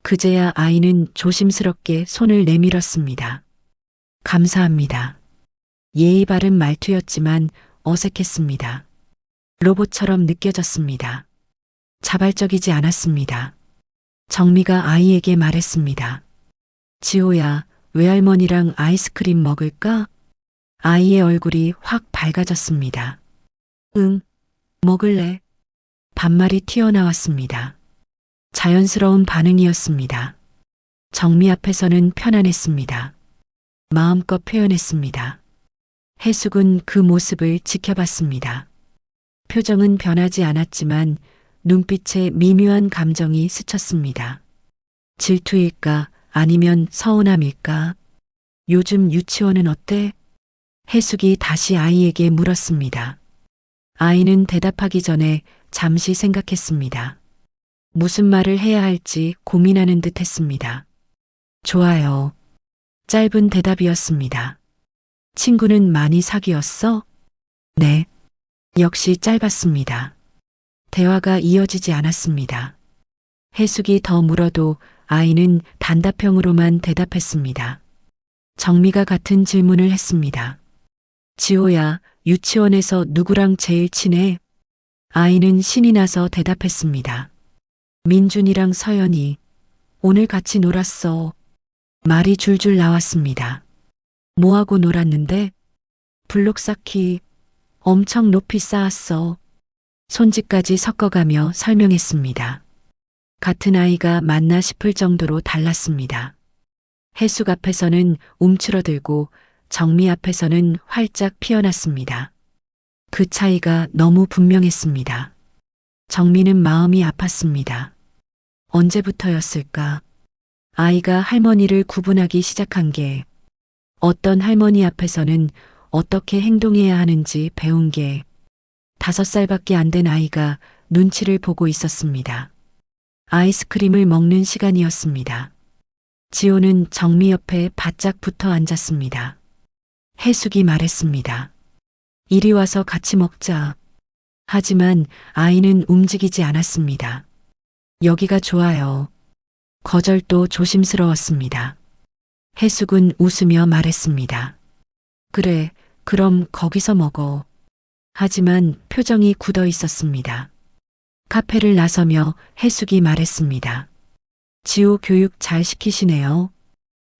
그제야 아이는 조심스럽게 손을 내밀었습니다. 감사합니다. 예의 바른 말투였지만 어색했습니다. 로봇처럼 느껴졌습니다. 자발적이지 않았습니다. 정미가 아이에게 말했습니다. 지호야, 외할머니랑 아이스크림 먹을까? 아이의 얼굴이 확 밝아졌습니다. 응, 먹을래. 반말이 튀어나왔습니다. 자연스러운 반응이었습니다. 정미 앞에서는 편안했습니다. 마음껏 표현했습니다. 해숙은 그 모습을 지켜봤습니다. 표정은 변하지 않았지만 눈빛에 미묘한 감정이 스쳤습니다. 질투일까 아니면 서운함일까? 요즘 유치원은 어때? 해숙이 다시 아이에게 물었습니다. 아이는 대답하기 전에 잠시 생각했습니다. 무슨 말을 해야 할지 고민하는 듯 했습니다. 좋아요. 짧은 대답이었습니다. 친구는 많이 사귀었어? 네. 역시 짧았습니다. 대화가 이어지지 않았습니다. 해숙이 더 물어도 아이는 단답형으로만 대답했습니다. 정미가 같은 질문을 했습니다. 지호야, 유치원에서 누구랑 제일 친해? 아이는 신이 나서 대답했습니다. 민준이랑 서연이. 오늘 같이 놀았어. 말이 줄줄 나왔습니다. 뭐하고 놀았는데? 블록 쌓기. 엄청 높이 쌓았어. 손짓까지 섞어가며 설명했습니다. 같은 아이가 맞나 싶을 정도로 달랐습니다. 해숙 앞에서는 움츠러들고 정미 앞에서는 활짝 피어났습니다. 그 차이가 너무 분명했습니다. 정미는 마음이 아팠습니다. 언제부터였을까? 아이가 할머니를 구분하기 시작한 게, 어떤 할머니 앞에서는 어떻게 행동해야 하는지 배운 게, 5살밖에 안 된 아이가 눈치를 보고 있었습니다. 아이스크림을 먹는 시간이었습니다. 지호는 정미 옆에 바짝 붙어 앉았습니다. 해숙이 말했습니다. 이리 와서 같이 먹자. 하지만 아이는 움직이지 않았습니다. 여기가 좋아요. 거절도 조심스러웠습니다. 해숙은 웃으며 말했습니다. 그래, 그럼 거기서 먹어. 하지만 표정이 굳어 있었습니다. 카페를 나서며 해숙이 말했습니다. 지호 교육 잘 시키시네요.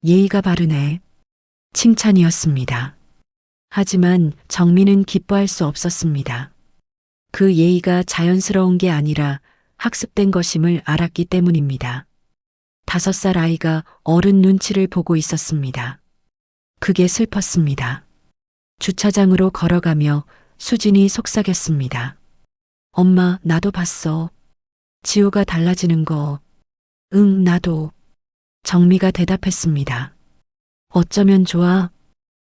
예의가 바르네. 칭찬이었습니다. 하지만 정민은 기뻐할 수 없었습니다. 그 예의가 자연스러운 게 아니라 학습된 것임을 알았기 때문입니다. 5살 아이가 어른 눈치를 보고 있었습니다. 그게 슬펐습니다. 주차장으로 걸어가며 수진이 속삭였습니다. 엄마, 나도 봤어. 지호가 달라지는 거. 응, 나도. 정미가 대답했습니다. 어쩌면 좋아?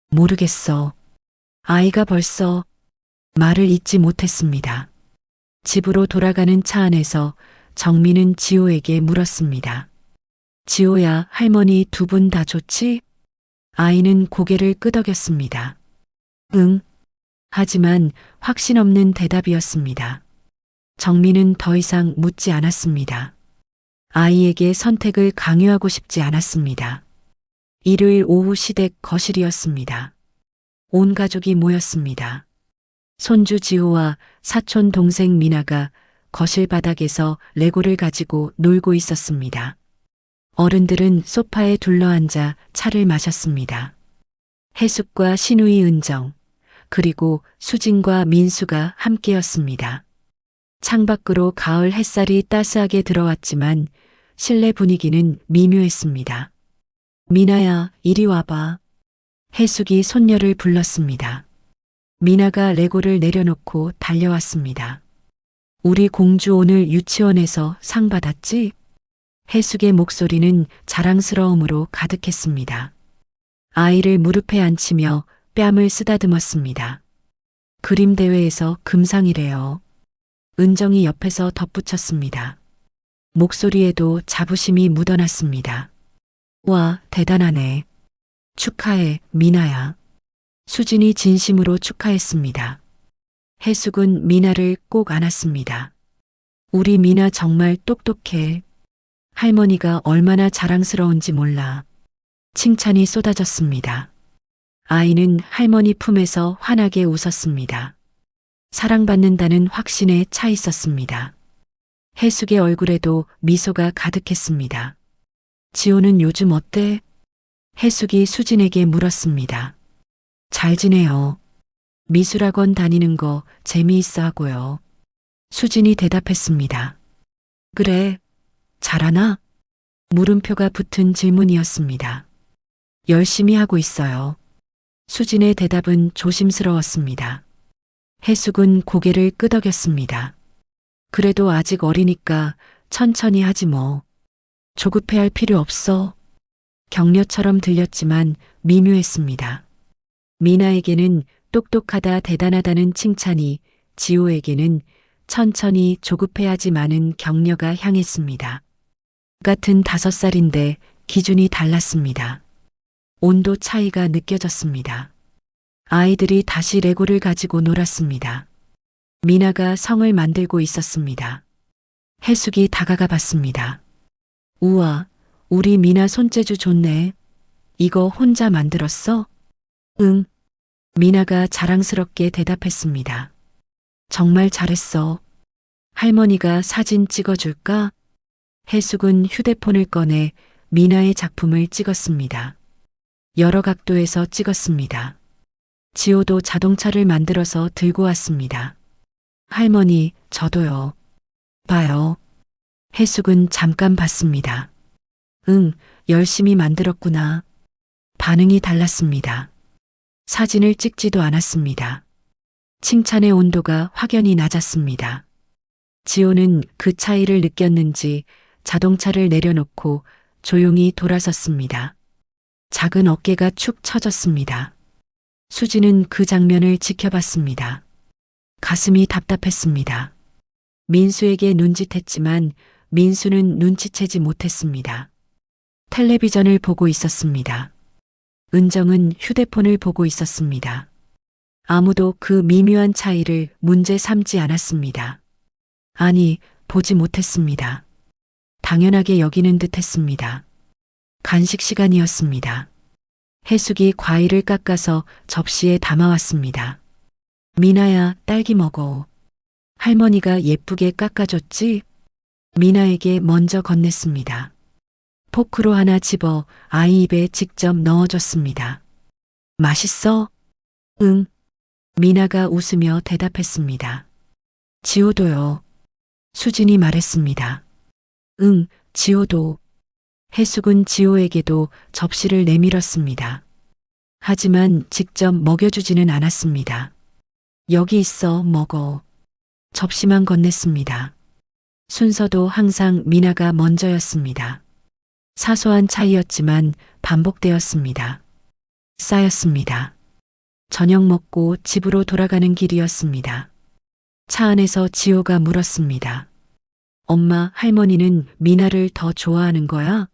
모르겠어. 아이가 벌써 말을 잇지 못했습니다. 집으로 돌아가는 차 안에서 정미는 지호에게 물었습니다. 지호야, 할머니 두 분 다 좋지? 아이는 고개를 끄덕였습니다. 응. 하지만 확신 없는 대답이었습니다. 정미는 더 이상 묻지 않았습니다. 아이에게 선택을 강요하고 싶지 않았습니다. 일요일 오후 시댁 거실이었습니다. 온 가족이 모였습니다. 손주 지호와 사촌 동생 미나가 거실 바닥에서 레고를 가지고 놀고 있었습니다. 어른들은 소파에 둘러앉아 차를 마셨습니다. 해숙과 신우이 은정, 그리고 수진과 민수가 함께였습니다. 창밖으로 가을 햇살이 따스하게 들어왔지만 실내 분위기는 미묘했습니다. 미나야, 이리 와봐. 해숙이 손녀를 불렀습니다. 미나가 레고를 내려놓고 달려왔습니다. 우리 공주 오늘 유치원에서 상 받았지? 해숙의 목소리는 자랑스러움으로 가득했습니다. 아이를 무릎에 앉히며 뺨을 쓰다듬었습니다. 그림 대회에서 금상이래요. 은정이 옆에서 덧붙였습니다. 목소리에도 자부심이 묻어났습니다. 와, 대단하네. 축하해, 미나야. 수진이 진심으로 축하했습니다. 해숙은 미나를 꼭 안았습니다. 우리 미나 정말 똑똑해. 할머니가 얼마나 자랑스러운지 몰라. 칭찬이 쏟아졌습니다. 아이는 할머니 품에서 환하게 웃었습니다. 사랑받는다는 확신에 차 있었습니다. 해숙의 얼굴에도 미소가 가득했습니다. 지호는 요즘 어때? 해숙이 수진에게 물었습니다. 잘 지내요. 미술학원 다니는 거 재미있어 하고요. 수진이 대답했습니다. 그래, 잘하나? 물음표가 붙은 질문이었습니다. 열심히 하고 있어요. 수진의 대답은 조심스러웠습니다. 해숙은 고개를 끄덕였습니다. 그래도 아직 어리니까 천천히 하지 뭐. 조급해할 필요 없어. 격려처럼 들렸지만 미묘했습니다. 미나에게는 똑똑하다 대단하다는 칭찬이, 지호에게는 천천히 조급해하지 마는 격려가 향했습니다. 같은 5살인데 기준이 달랐습니다. 온도 차이가 느껴졌습니다. 아이들이 다시 레고를 가지고 놀았습니다. 미나가 성을 만들고 있었습니다. 해숙이 다가가 봤습니다. 우와, 우리 미나 손재주 좋네. 이거 혼자 만들었어? 응. 미나가 자랑스럽게 대답했습니다. 정말 잘했어. 할머니가 사진 찍어줄까? 해숙은 휴대폰을 꺼내 미나의 작품을 찍었습니다. 여러 각도에서 찍었습니다. 지호도 자동차를 만들어서 들고 왔습니다. 할머니, 저도요. 봐요. 해숙은 잠깐 봤습니다. 응, 열심히 만들었구나. 반응이 달랐습니다. 사진을 찍지도 않았습니다. 칭찬의 온도가 확연히 낮았습니다. 지호는 그 차이를 느꼈는지 자동차를 내려놓고 조용히 돌아섰습니다. 작은 어깨가 축 처졌습니다. 수지는 그 장면을 지켜봤습니다. 가슴이 답답했습니다. 민수에게 눈짓했지만 민수는 눈치채지 못했습니다. 텔레비전을 보고 있었습니다. 은정은 휴대폰을 보고 있었습니다. 아무도 그 미묘한 차이를 문제 삼지 않았습니다. 아니, 보지 못했습니다. 당연하게 여기는 듯 했습니다. 간식 시간이었습니다. 해숙이 과일을 깎아서 접시에 담아왔습니다. 미나야, 딸기 먹어. 할머니가 예쁘게 깎아줬지? 미나에게 먼저 건넸습니다. 포크로 하나 집어 아이 입에 직접 넣어줬습니다. 맛있어? 응. 미나가 웃으며 대답했습니다. 지호도요. 수진이 말했습니다. 응, 지호도. 해숙은 지호에게도 접시를 내밀었습니다. 하지만 직접 먹여주지는 않았습니다. 여기 있어, 먹어. 접시만 건넸습니다. 순서도 항상 미나가 먼저였습니다. 사소한 차이였지만 반복되었습니다. 쌓였습니다. 저녁 먹고 집으로 돌아가는 길이었습니다. 차 안에서 지호가 물었습니다. 엄마, 할머니는 미나를 더 좋아하는 거야?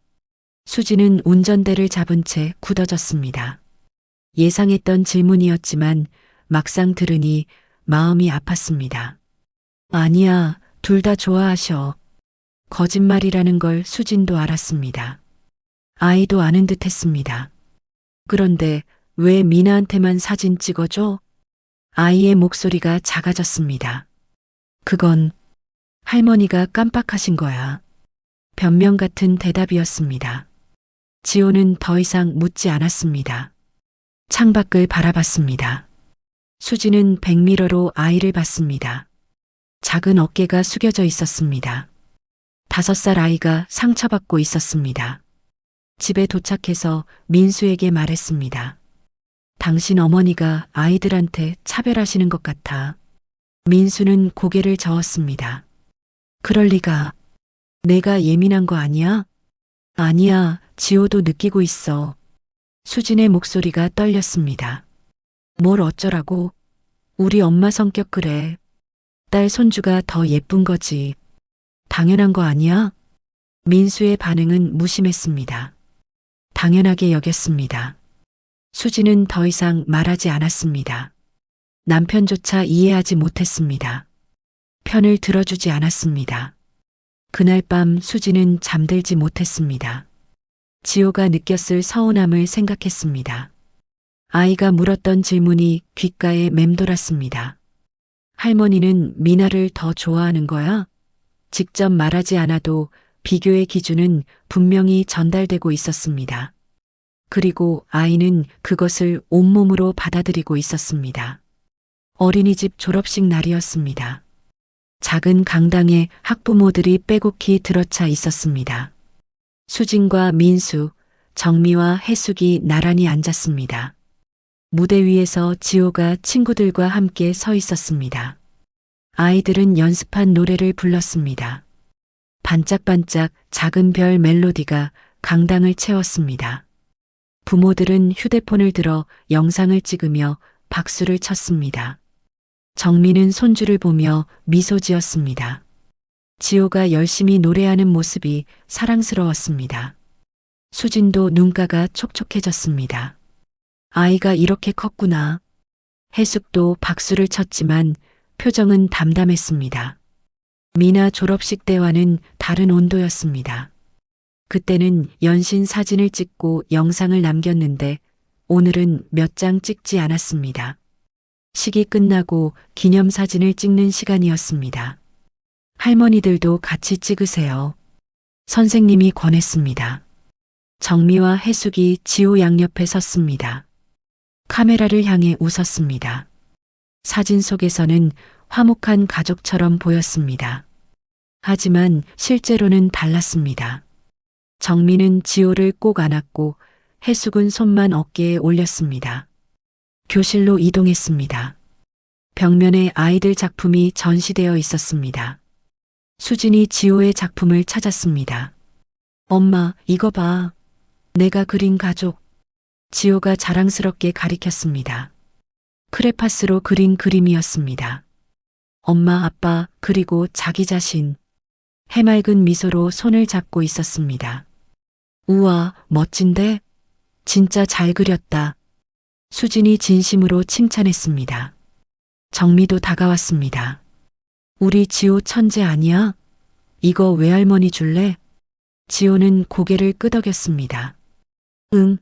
수지는 운전대를 잡은 채 굳어졌습니다. 예상했던 질문이었지만 막상 들으니 마음이 아팠습니다. 아니야, 둘 다 좋아하셔. 거짓말이라는 걸 수진도 알았습니다. 아이도 아는 듯 했습니다. 그런데 왜 미나한테만 사진 찍어줘? 아이의 목소리가 작아졌습니다. 그건 할머니가 깜빡하신 거야. 변명 같은 대답이었습니다. 지호는 더 이상 묻지 않았습니다. 창밖을 바라봤습니다. 수지는 백미러로 아이를 봤습니다. 작은 어깨가 숙여져 있었습니다. 5살 아이가 상처받고 있었습니다. 집에 도착해서 민수에게 말했습니다. 당신 어머니가 아이들한테 차별하시는 것 같아. 민수는 고개를 저었습니다. 그럴 리가. 내가 예민한 거 아니야? 아니야, 지호도 느끼고 있어. 수진의 목소리가 떨렸습니다. 뭘 어쩌라고? 우리 엄마 성격 그래. 딸 손주가 더 예쁜 거지. 당연한 거 아니야? 민수의 반응은 무심했습니다. 당연하게 여겼습니다. 수지는 더 이상 말하지 않았습니다. 남편조차 이해하지 못했습니다. 편을 들어주지 않았습니다. 그날 밤 수지는 잠들지 못했습니다. 지호가 느꼈을 서운함을 생각했습니다. 아이가 물었던 질문이 귓가에 맴돌았습니다. 할머니는 미나를 더 좋아하는 거야? 직접 말하지 않아도 비교의 기준은 분명히 전달되고 있었습니다. 그리고 아이는 그것을 온몸으로 받아들이고 있었습니다. 어린이집 졸업식 날이었습니다. 작은 강당에 학부모들이 빼곡히 들어차 있었습니다. 수진과 민수, 정미와 해숙이 나란히 앉았습니다. 무대 위에서 지호가 친구들과 함께 서 있었습니다. 아이들은 연습한 노래를 불렀습니다. 반짝반짝 작은 별 멜로디가 강당을 채웠습니다. 부모들은 휴대폰을 들어 영상을 찍으며 박수를 쳤습니다. 정미는 손주를 보며 미소 지었습니다. 지호가 열심히 노래하는 모습이 사랑스러웠습니다. 수진도 눈가가 촉촉해졌습니다. 아이가 이렇게 컸구나. 해숙도 박수를 쳤지만 표정은 담담했습니다. 미나 졸업식 때와는 다른 온도였습니다. 그때는 연신 사진을 찍고 영상을 남겼는데 오늘은 몇 장 찍지 않았습니다. 식이 끝나고 기념사진을 찍는 시간이었습니다. 할머니들도 같이 찍으세요. 선생님이 권했습니다. 정미와 해숙이 지호 양옆에 섰습니다. 카메라를 향해 웃었습니다. 사진 속에서는 화목한 가족처럼 보였습니다. 하지만 실제로는 달랐습니다. 정미는 지호를 꼭 안았고 해숙은 손만 어깨에 올렸습니다. 교실로 이동했습니다. 벽면에 아이들 작품이 전시되어 있었습니다. 수진이 지호의 작품을 찾았습니다. 엄마, 이거 봐. 내가 그린 가족. 지호가 자랑스럽게 가리켰습니다. 크레파스로 그린 그림이었습니다. 엄마, 아빠, 그리고 자기 자신. 해맑은 미소로 손을 잡고 있었습니다. 우와, 멋진데? 진짜 잘 그렸다. 수진이 진심으로 칭찬했습니다. 정미도 다가왔습니다. 우리 지호 천재 아니야? 이거 외할머니 줄래? 지호는 고개를 끄덕였습니다. 응,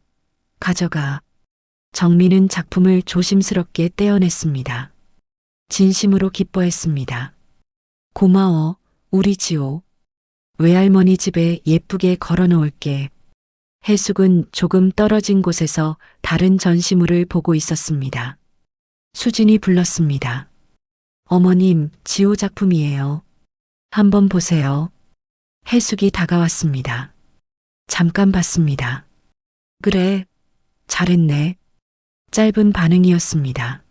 가져가. 정민은 작품을 조심스럽게 떼어냈습니다. 진심으로 기뻐했습니다. 고마워, 우리 지호. 외할머니 집에 예쁘게 걸어놓을게. 해숙은 조금 떨어진 곳에서 다른 전시물을 보고 있었습니다. 수진이 불렀습니다. 어머님, 지호 작품이에요. 한번 보세요. 해숙이 다가왔습니다. 잠깐 봤습니다. 그래, 잘했네. 짧은 반응이었습니다.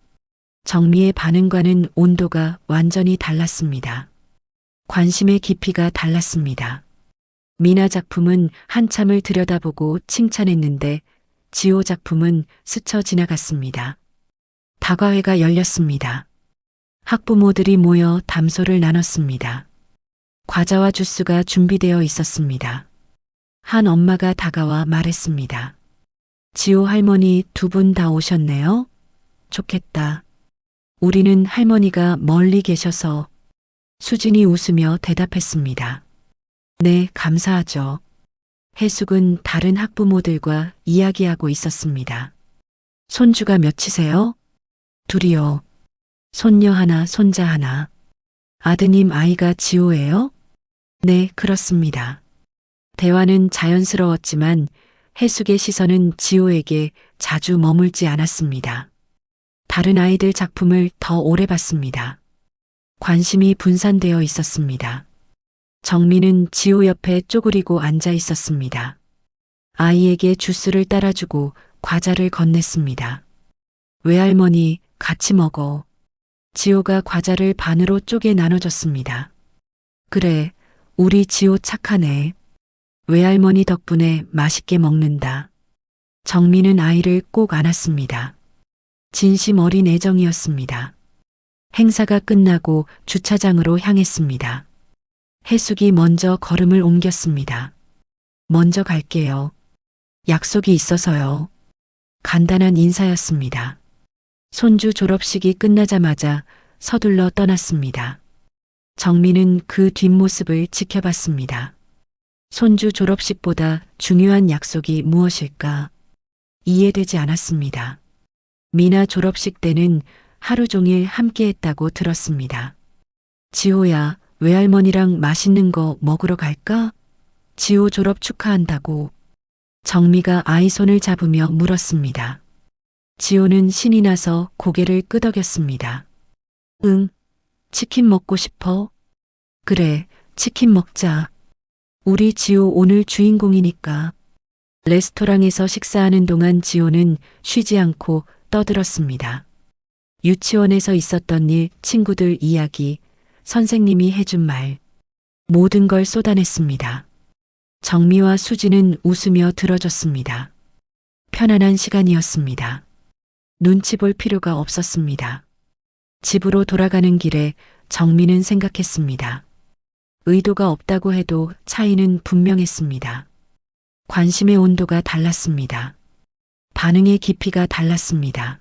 정미의 반응과는 온도가 완전히 달랐습니다. 관심의 깊이가 달랐습니다. 미나 작품은 한참을 들여다보고 칭찬했는데 지호 작품은 스쳐 지나갔습니다. 다과회가 열렸습니다. 학부모들이 모여 담소를 나눴습니다. 과자와 주스가 준비되어 있었습니다. 한 엄마가 다가와 말했습니다. 지호 할머니 두 분 다 오셨네요? 좋겠다. 우리는 할머니가 멀리 계셔서. 수진이 웃으며 대답했습니다. 네, 감사하죠. 해숙은 다른 학부모들과 이야기하고 있었습니다. 손주가 몇이세요? 둘이요. 손녀 하나, 손자 하나. 아드님 아이가 지호예요? 네, 그렇습니다. 대화는 자연스러웠지만 해숙의 시선은 지호에게 자주 머물지 않았습니다. 다른 아이들 작품을 더 오래 봤습니다. 관심이 분산되어 있었습니다. 정민은 지호 옆에 쪼그리고 앉아 있었습니다. 아이에게 주스를 따라주고 과자를 건넸습니다. 외할머니, 같이 먹어. 지호가 과자를 반으로 쪼개 나눠줬습니다. 그래, 우리 지호 착하네. 외할머니 덕분에 맛있게 먹는다. 정민은 아이를 꼭 안았습니다. 진심 어린 애정이었습니다. 행사가 끝나고 주차장으로 향했습니다. 해숙이 먼저 걸음을 옮겼습니다. 먼저 갈게요. 약속이 있어서요. 간단한 인사였습니다. 손주 졸업식이 끝나자마자 서둘러 떠났습니다. 정민은 그 뒷모습을 지켜봤습니다. 손주 졸업식보다 중요한 약속이 무엇일까? 이해되지 않았습니다. 미나 졸업식 때는 하루 종일 함께했다고 들었습니다. 지호야, 외할머니랑 맛있는 거 먹으러 갈까? 지호 졸업 축하한다고. 정미가 아이 손을 잡으며 물었습니다. 지호는 신이 나서 고개를 끄덕였습니다. 응, 치킨 먹고 싶어? 그래, 치킨 먹자. 우리 지호 오늘 주인공이니까. 레스토랑에서 식사하는 동안 지호는 쉬지 않고 떠들었습니다. 유치원에서 있었던 일, 친구들 이야기, 선생님이 해준 말, 모든 걸 쏟아냈습니다. 정미와 수지는 웃으며 들어줬습니다. 편안한 시간이었습니다. 눈치 볼 필요가 없었습니다. 집으로 돌아가는 길에 정미는 생각했습니다. 의도가 없다고 해도 차이는 분명했습니다. 관심의 온도가 달랐습니다. 반응의 깊이가 달랐습니다.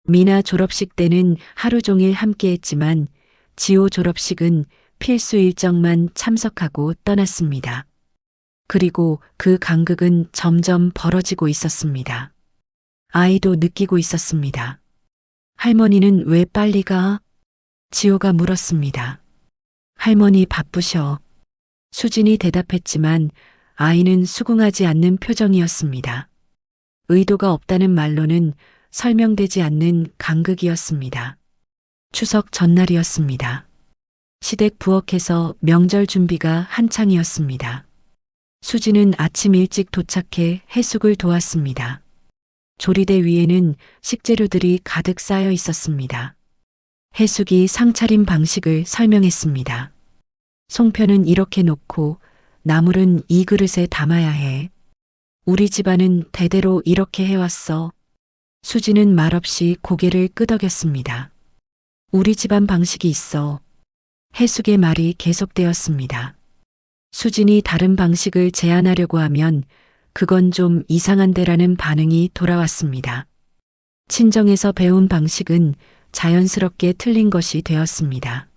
미나 졸업식 때는 하루 종일 함께했지만 지호 졸업식은 필수 일정만 참석하고 떠났습니다. 그리고 그 간극은 점점 벌어지고 있었습니다. 아이도 느끼고 있었습니다. 할머니는 왜 빨리 가? 지호가 물었습니다. 할머니 바쁘셔. 수진이 대답했지만 아이는 수긍하지 않는 표정이었습니다. 의도가 없다는 말로는 설명되지 않는 간극이었습니다. 추석 전날이었습니다. 시댁 부엌에서 명절 준비가 한창이었습니다. 수지는 아침 일찍 도착해 해숙을 도왔습니다. 조리대 위에는 식재료들이 가득 쌓여 있었습니다. 해숙이 상차림 방식을 설명했습니다. 송편은 이렇게 놓고 나물은 이 그릇에 담아야 해. 우리 집안은 대대로 이렇게 해왔어. 수지는 말없이 고개를 끄덕였습니다. 우리 집안 방식이 있어. 해숙의 말이 계속되었습니다. 수진이 다른 방식을 제안하려고 하면 그건 좀 이상한데라는 반응이 돌아왔습니다. 친정에서 배운 방식은 자연스럽게 틀린 것이 되었습니다.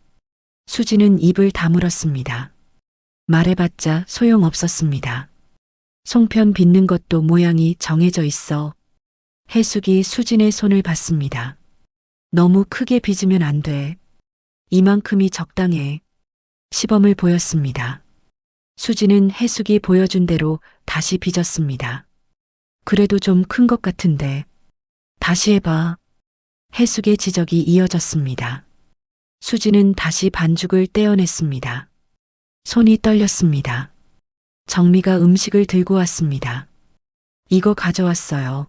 수지는 입을 다물었습니다. 말해봤자 소용없었습니다. 송편 빚는 것도 모양이 정해져 있어. 해숙이 수진의 손을 받습니다. 너무 크게 빚으면 안 돼. 이만큼이 적당해. 시범을 보였습니다. 수진은 해숙이 보여준 대로 다시 빚었습니다. 그래도 좀 큰 것 같은데. 다시 해봐. 해숙의 지적이 이어졌습니다. 수진은 다시 반죽을 떼어냈습니다. 손이 떨렸습니다. 정미가 음식을 들고 왔습니다. 이거 가져왔어요.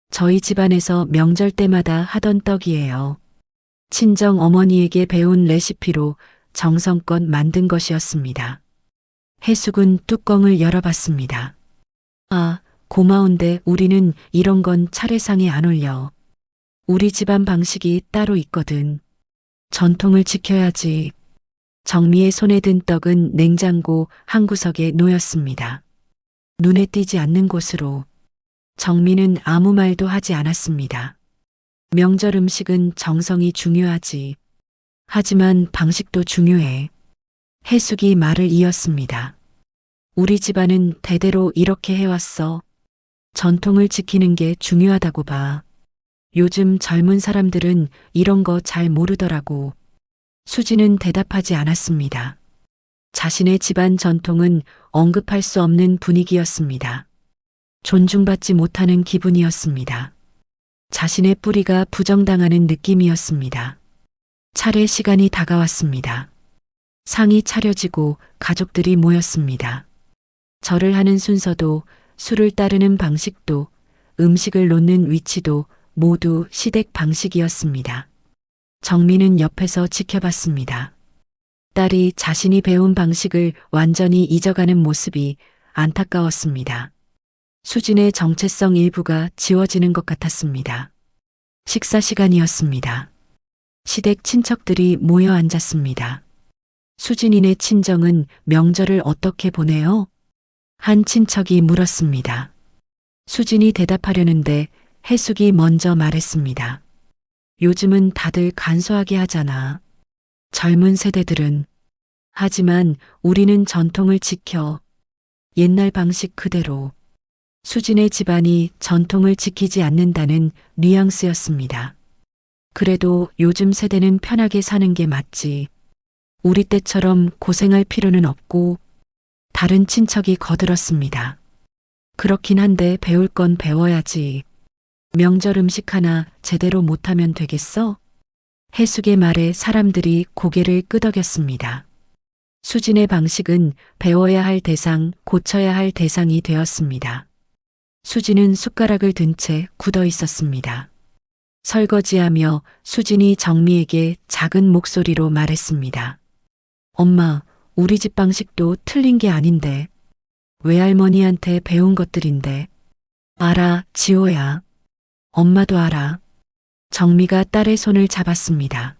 저희 집안에서 명절 때마다 하던 떡이에요. 친정 어머니에게 배운 레시피로 정성껏 만든 것이었습니다. 해숙은 뚜껑을 열어봤습니다. 아, 고마운데 우리는 이런 건 차례상에 안 올려. 우리 집안 방식이 따로 있거든. 전통을 지켜야지. 정미의 손에 든 떡은 냉장고 한 구석에 놓였습니다. 눈에 띄지 않는 곳으로. 정미는 아무 말도 하지 않았습니다. 명절 음식은 정성이 중요하지. 하지만 방식도 중요해. 해숙이 말을 이었습니다. 우리 집안은 대대로 이렇게 해왔어. 전통을 지키는 게 중요하다고 봐. 요즘 젊은 사람들은 이런 거 잘 모르더라고. 수지는 대답하지 않았습니다. 자신의 집안 전통은 언급할 수 없는 분위기였습니다. 존중받지 못하는 기분이었습니다. 자신의 뿌리가 부정당하는 느낌이었습니다. 차례 시간이 다가왔습니다. 상이 차려지고 가족들이 모였습니다. 절을 하는 순서도 술을 따르는 방식도 음식을 놓는 위치도 모두 시댁 방식이었습니다. 정미는 옆에서 지켜봤습니다. 딸이 자신이 배운 방식을 완전히 잊어가는 모습이 안타까웠습니다. 수진의 정체성 일부가 지워지는 것 같았습니다. 식사 시간이었습니다. 시댁 친척들이 모여 앉았습니다. 수진이네 친정은 명절을 어떻게 보내요? 한 친척이 물었습니다. 수진이 대답하려는데 해숙이 먼저 말했습니다. 요즘은 다들 간소하게 하잖아. 젊은 세대들은. 하지만 우리는 전통을 지켜. 옛날 방식 그대로. 수진의 집안이 전통을 지키지 않는다는 뉘앙스였습니다. 그래도 요즘 세대는 편하게 사는 게 맞지. 우리 때처럼 고생할 필요는 없고. 다른 친척이 거들었습니다. 그렇긴 한데 배울 건 배워야지. 명절 음식 하나 제대로 못하면 되겠어? 해숙의 말에 사람들이 고개를 끄덕였습니다. 수진의 방식은 배워야 할 대상, 고쳐야 할 대상이 되었습니다. 수진은 숟가락을 든 채 굳어 있었습니다. 설거지하며 수진이 정미에게 작은 목소리로 말했습니다. 엄마, 우리 집 방식도 틀린 게 아닌데. 외할머니한테 배운 것들인데. 알아, 지호야. 엄마도 알아. 정미가 딸의 손을 잡았습니다.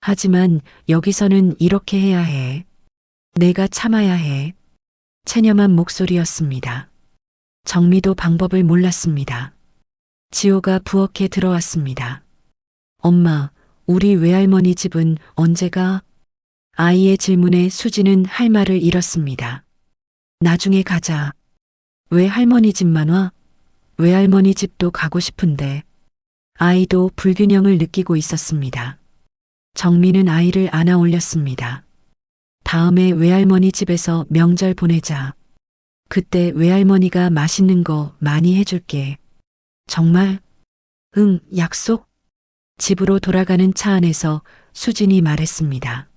하지만 여기서는 이렇게 해야 해. 내가 참아야 해. 체념한 목소리였습니다. 정미도 방법을 몰랐습니다. 지호가 부엌에 들어왔습니다. 엄마, 우리 외할머니 집은 언제가? 아이의 질문에 수지는 할 말을 잃었습니다. 나중에 가자. 왜 할머니 집만 와? 외할머니 집도 가고 싶은데. 아이도 불균형을 느끼고 있었습니다. 정미는 아이를 안아 올렸습니다. 다음에 외할머니 집에서 명절 보내자. 그때 외할머니가 맛있는 거 많이 해줄게. 정말? 응, 약속? 집으로 돌아가는 차 안에서 수진이 말했습니다.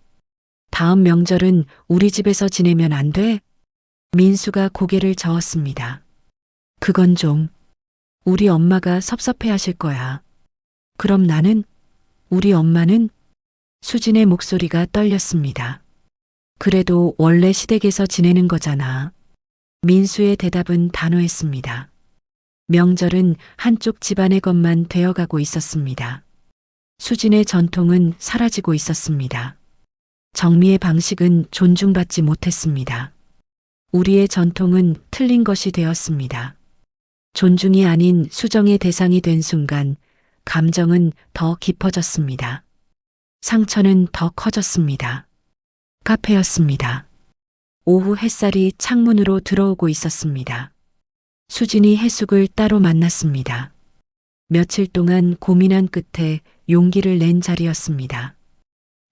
다음 명절은 우리 집에서 지내면 안 돼? 민수가 고개를 저었습니다. 그건 좀. 우리 엄마가 섭섭해 하실 거야. 그럼 나는? 우리 엄마는? 수진의 목소리가 떨렸습니다. 그래도 원래 시댁에서 지내는 거잖아. 민수의 대답은 단호했습니다. 명절은 한쪽 집안의 것만 되어가고 있었습니다. 수진의 전통은 사라지고 있었습니다. 정미의 방식은 존중받지 못했습니다. 우리의 전통은 틀린 것이 되었습니다. 존중이 아닌 수정의 대상이 된 순간 감정은 더 깊어졌습니다. 상처는 더 커졌습니다. 카페였습니다. 오후 햇살이 창문으로 들어오고 있었습니다. 수진이 해숙을 따로 만났습니다. 며칠 동안 고민한 끝에 용기를 낸 자리였습니다.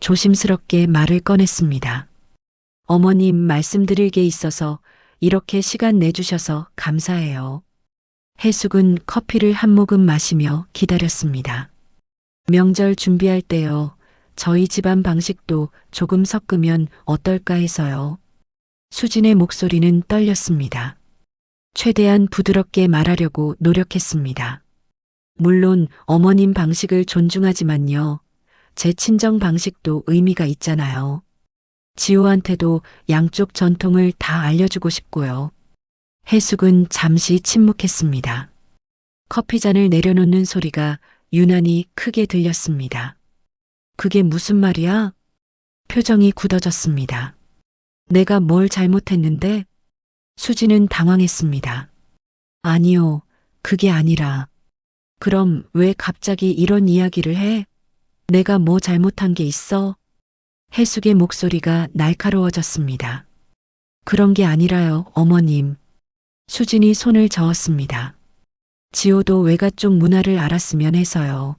조심스럽게 말을 꺼냈습니다. 어머님, 말씀드릴 게 있어서 이렇게 시간 내주셔서 감사해요. 해숙은 커피를 한 모금 마시며 기다렸습니다. 명절 준비할 때요. 저희 집안 방식도 조금 섞으면 어떨까 해서요. 수진의 목소리는 떨렸습니다. 최대한 부드럽게 말하려고 노력했습니다. 물론 어머님 방식을 존중하지만요. 제 친정 방식도 의미가 있잖아요. 지호한테도 양쪽 전통을 다 알려주고 싶고요. 해숙은 잠시 침묵했습니다. 커피잔을 내려놓는 소리가 유난히 크게 들렸습니다. 그게 무슨 말이야? 표정이 굳어졌습니다. 내가 뭘 잘못했는데? 수지는 당황했습니다. 아니요, 그게 아니라. 그럼 왜 갑자기 이런 이야기를 해? 내가 뭐 잘못한 게 있어? 해숙의 목소리가 날카로워졌습니다. 그런 게 아니라요, 어머님. 수진이 손을 저었습니다. 지호도 외가 쪽 문화를 알았으면 해서요.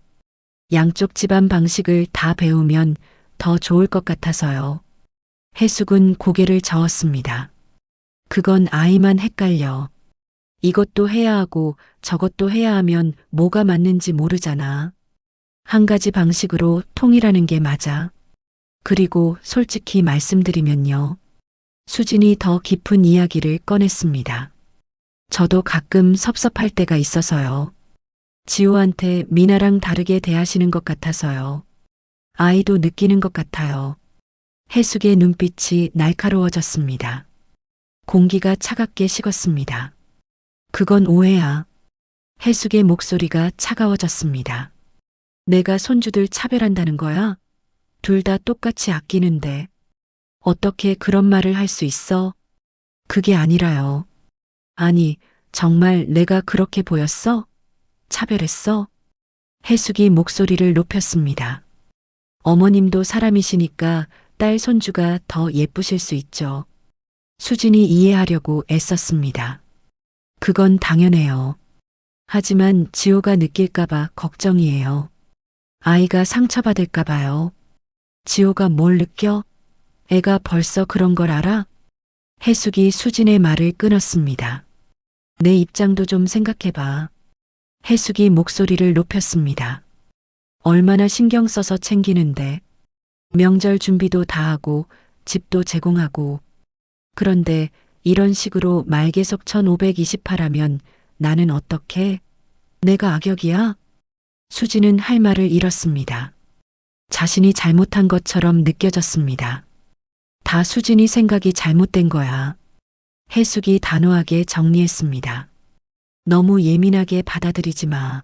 양쪽 집안 방식을 다 배우면 더 좋을 것 같아서요. 해숙은 고개를 저었습니다. 그건 아이만 헷갈려. 이것도 해야 하고 저것도 해야 하면 뭐가 맞는지 모르잖아. 한 가지 방식으로 통일하는 게 맞아. 그리고 솔직히 말씀드리면요. 수진이 더 깊은 이야기를 꺼냈습니다. 저도 가끔 섭섭할 때가 있어서요. 지호한테 미나랑 다르게 대하시는 것 같아서요. 아이도 느끼는 것 같아요. 해숙의 눈빛이 날카로워졌습니다. 공기가 차갑게 식었습니다. 그건 오해야. 해숙의 목소리가 차가워졌습니다. 내가 손주들 차별한다는 거야? 둘 다 똑같이 아끼는데. 어떻게 그런 말을 할 수 있어? 그게 아니라요. 아니, 정말 내가 그렇게 보였어? 차별했어? 해숙이 목소리를 높였습니다. 어머님도 사람이시니까 딸 손주가 더 예쁘실 수 있죠. 수진이 이해하려고 애썼습니다. 그건 당연해요. 하지만 지호가 느낄까봐 걱정이에요. 아이가 상처받을까봐요. 지호가 뭘 느껴? 애가 벌써 그런 걸 알아? 해숙이 수진의 말을 끊었습니다. 내 입장도 좀 생각해봐. 해숙이 목소리를 높였습니다. 얼마나 신경 써서 챙기는데. 명절 준비도 다 하고 집도 제공하고. 그런데 이런 식으로 말계속 1528하면 나는 어떻게? 내가 악역이야? 수지는 할 말을 잃었습니다. 자신이 잘못한 것처럼 느껴졌습니다. 다 수진이 생각이 잘못된 거야. 해숙이 단호하게 정리했습니다. 너무 예민하게 받아들이지 마.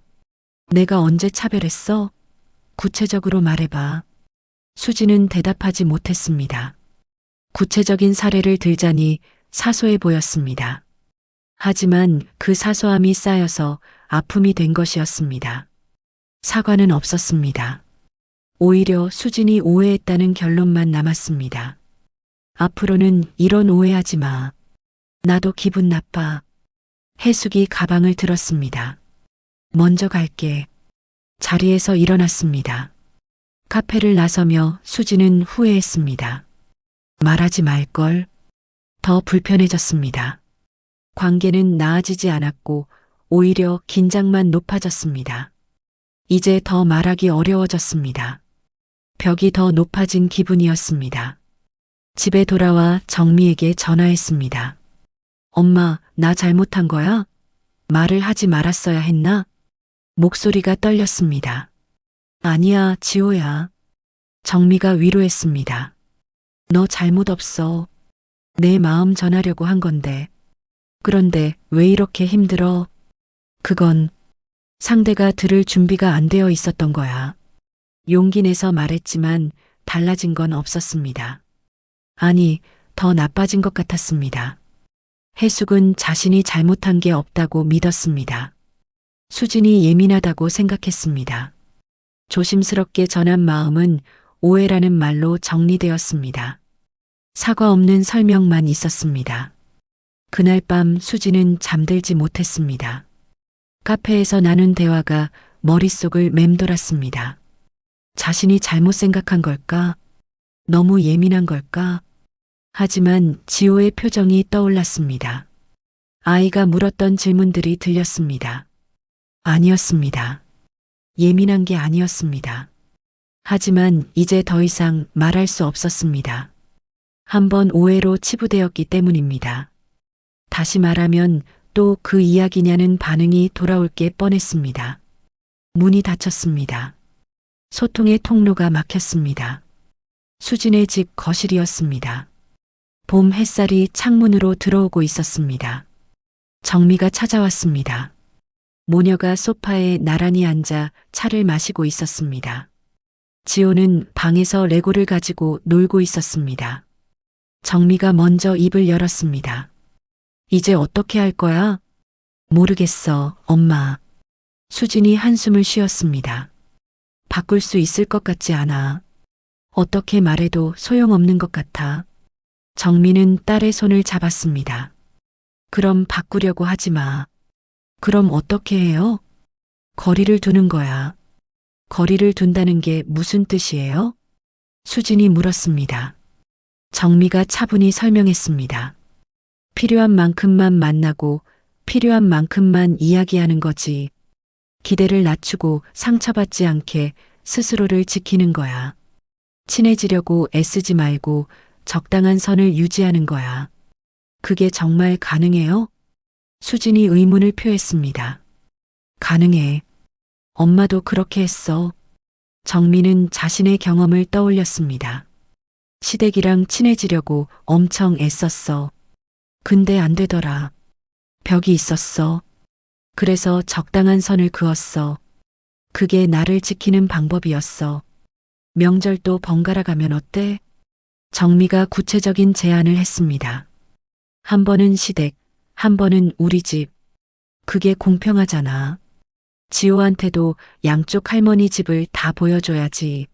내가 언제 차별했어? 구체적으로 말해봐. 수지는 대답하지 못했습니다. 구체적인 사례를 들자니 사소해 보였습니다. 하지만 그 사소함이 쌓여서 아픔이 된 것이었습니다. 사과는 없었습니다. 오히려 수진이 오해했다는 결론만 남았습니다. 앞으로는 이런 오해하지 마. 나도 기분 나빠. 해숙이 가방을 들었습니다. 먼저 갈게. 자리에서 일어났습니다. 카페를 나서며 수지는 후회했습니다. 말하지 말걸. 더 불편해졌습니다. 관계는 나아지지 않았고 오히려 긴장만 높아졌습니다. 이제 더 말하기 어려워졌습니다. 벽이 더 높아진 기분이었습니다. 집에 돌아와 정미에게 전화했습니다. 엄마, 나 잘못한 거야? 말을 하지 말았어야 했나? 목소리가 떨렸습니다. 아니야, 지호야. 정미가 위로했습니다. 너 잘못 없어. 내 마음 전하려고 한 건데. 그런데 왜 이렇게 힘들어? 그건 상대가 들을 준비가 안 되어 있었던 거야. 용기 내서 말했지만 달라진 건 없었습니다. 아니, 더 나빠진 것 같았습니다. 해숙은 자신이 잘못한 게 없다고 믿었습니다. 수진이 예민하다고 생각했습니다. 조심스럽게 전한 마음은 오해라는 말로 정리되었습니다. 사과 없는 설명만 있었습니다. 그날 밤 수지는 잠들지 못했습니다. 카페에서 나눈 대화가 머릿속을 맴돌았습니다. 자신이 잘못 생각한 걸까? 너무 예민한 걸까? 하지만 지호의 표정이 떠올랐습니다. 아이가 물었던 질문들이 들렸습니다. 아니었습니다. 예민한 게 아니었습니다. 하지만 이제 더 이상 말할 수 없었습니다. 한번 오해로 치부되었기 때문입니다. 다시 말하면 또 그 이야기냐는 반응이 돌아올 게 뻔했습니다. 문이 닫혔습니다. 소통의 통로가 막혔습니다. 수진의 집 거실이었습니다. 봄 햇살이 창문으로 들어오고 있었습니다. 정미가 찾아왔습니다. 모녀가 소파에 나란히 앉아 차를 마시고 있었습니다. 지호는 방에서 레고를 가지고 놀고 있었습니다. 정미가 먼저 입을 열었습니다. 이제 어떻게 할 거야? 모르겠어, 엄마. 수진이 한숨을 쉬었습니다. 바꿀 수 있을 것 같지 않아. 어떻게 말해도 소용없는 것 같아. 정미는 딸의 손을 잡았습니다. 그럼 바꾸려고 하지 마. 그럼 어떻게 해요? 거리를 두는 거야. 거리를 둔다는 게 무슨 뜻이에요? 수진이 물었습니다. 정미가 차분히 설명했습니다. 필요한 만큼만 만나고 필요한 만큼만 이야기하는 거지. 기대를 낮추고 상처받지 않게 스스로를 지키는 거야. 친해지려고 애쓰지 말고 적당한 선을 유지하는 거야. 그게 정말 가능해요? 수진이 의문을 표했습니다. 가능해. 엄마도 그렇게 했어. 정미는 자신의 경험을 떠올렸습니다. 시댁이랑 친해지려고 엄청 애썼어. 근데 안 되더라. 벽이 있었어. 그래서 적당한 선을 그었어. 그게 나를 지키는 방법이었어. 명절도 번갈아 가면 어때? 정미가 구체적인 제안을 했습니다. 한 번은 시댁, 한 번은 우리 집. 그게 공평하잖아. 지호한테도 양쪽 할머니 집을 다 보여줘야지.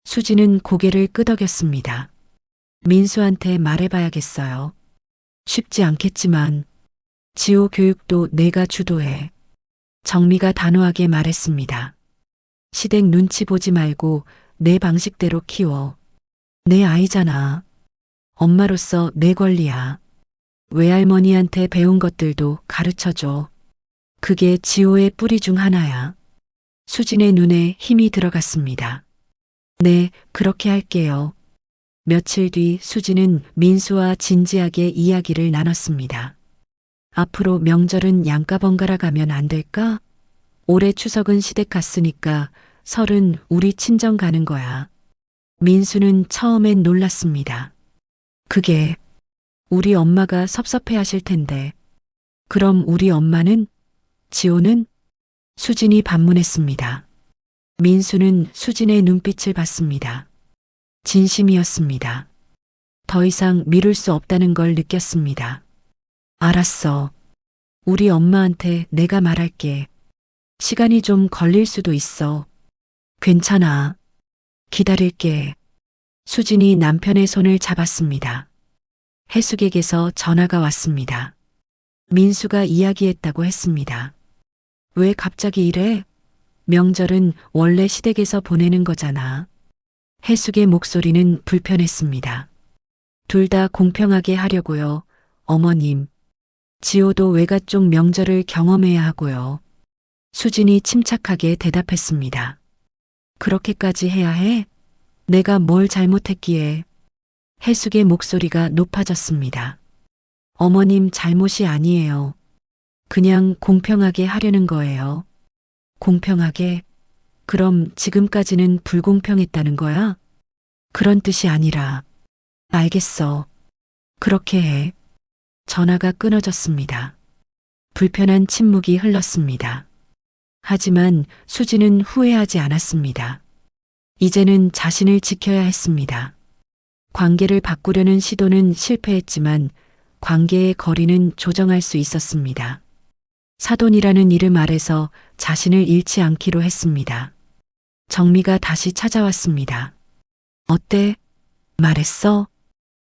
수지는 고개를 끄덕였습니다. 민수한테 말해봐야겠어요. 쉽지 않겠지만 지호 교육도 내가 주도해. 정미가 단호하게 말했습니다. 시댁 눈치 보지 말고 내 방식대로 키워. 내 아이잖아. 엄마로서 내 권리야. 외할머니한테 배운 것들도 가르쳐줘. 그게 지호의 뿌리 중 하나야. 수진의 눈에 힘이 들어갔습니다. 네, 그렇게 할게요. 며칠 뒤 수진은 민수와 진지하게 이야기를 나눴습니다. 앞으로 명절은 양가 번갈아 가면 안 될까? 올해 추석은 시댁 갔으니까 설은 우리 친정 가는 거야. 민수는 처음엔 놀랐습니다. 그게 우리 엄마가 섭섭해 하실 텐데. 그럼 우리 엄마는? 지호는? 수진이 반문했습니다. 민수는 수진의 눈빛을 봤습니다. 진심이었습니다. 더 이상 미룰 수 없다는 걸 느꼈습니다. 알았어. 우리 엄마한테 내가 말할게. 시간이 좀 걸릴 수도 있어. 괜찮아. 기다릴게. 수진이 남편의 손을 잡았습니다. 해숙에게서 전화가 왔습니다. 민수가 이야기했다고 했습니다. 왜 갑자기 이래? 명절은 원래 시댁에서 보내는 거잖아. 해숙의 목소리는 불편했습니다. 둘 다 공평하게 하려고요, 어머님. 지호도 외가 쪽 명절을 경험해야 하고요. 수진이 침착하게 대답했습니다. 그렇게까지 해야 해? 내가 뭘 잘못했기에. 해숙의 목소리가 높아졌습니다. 어머님 잘못이 아니에요. 그냥 공평하게 하려는 거예요. 공평하게? 그럼 지금까지는 불공평했다는 거야? 그런 뜻이 아니라. 알겠어. 그렇게 해. 전화가 끊어졌습니다. 불편한 침묵이 흘렀습니다. 하지만 수지는 후회하지 않았습니다. 이제는 자신을 지켜야 했습니다. 관계를 바꾸려는 시도는 실패했지만 관계의 거리는 조정할 수 있었습니다. 사돈이라는 이름 아래서 자신을 잃지 않기로 했습니다. 정미가 다시 찾아왔습니다. 어때? 말했어?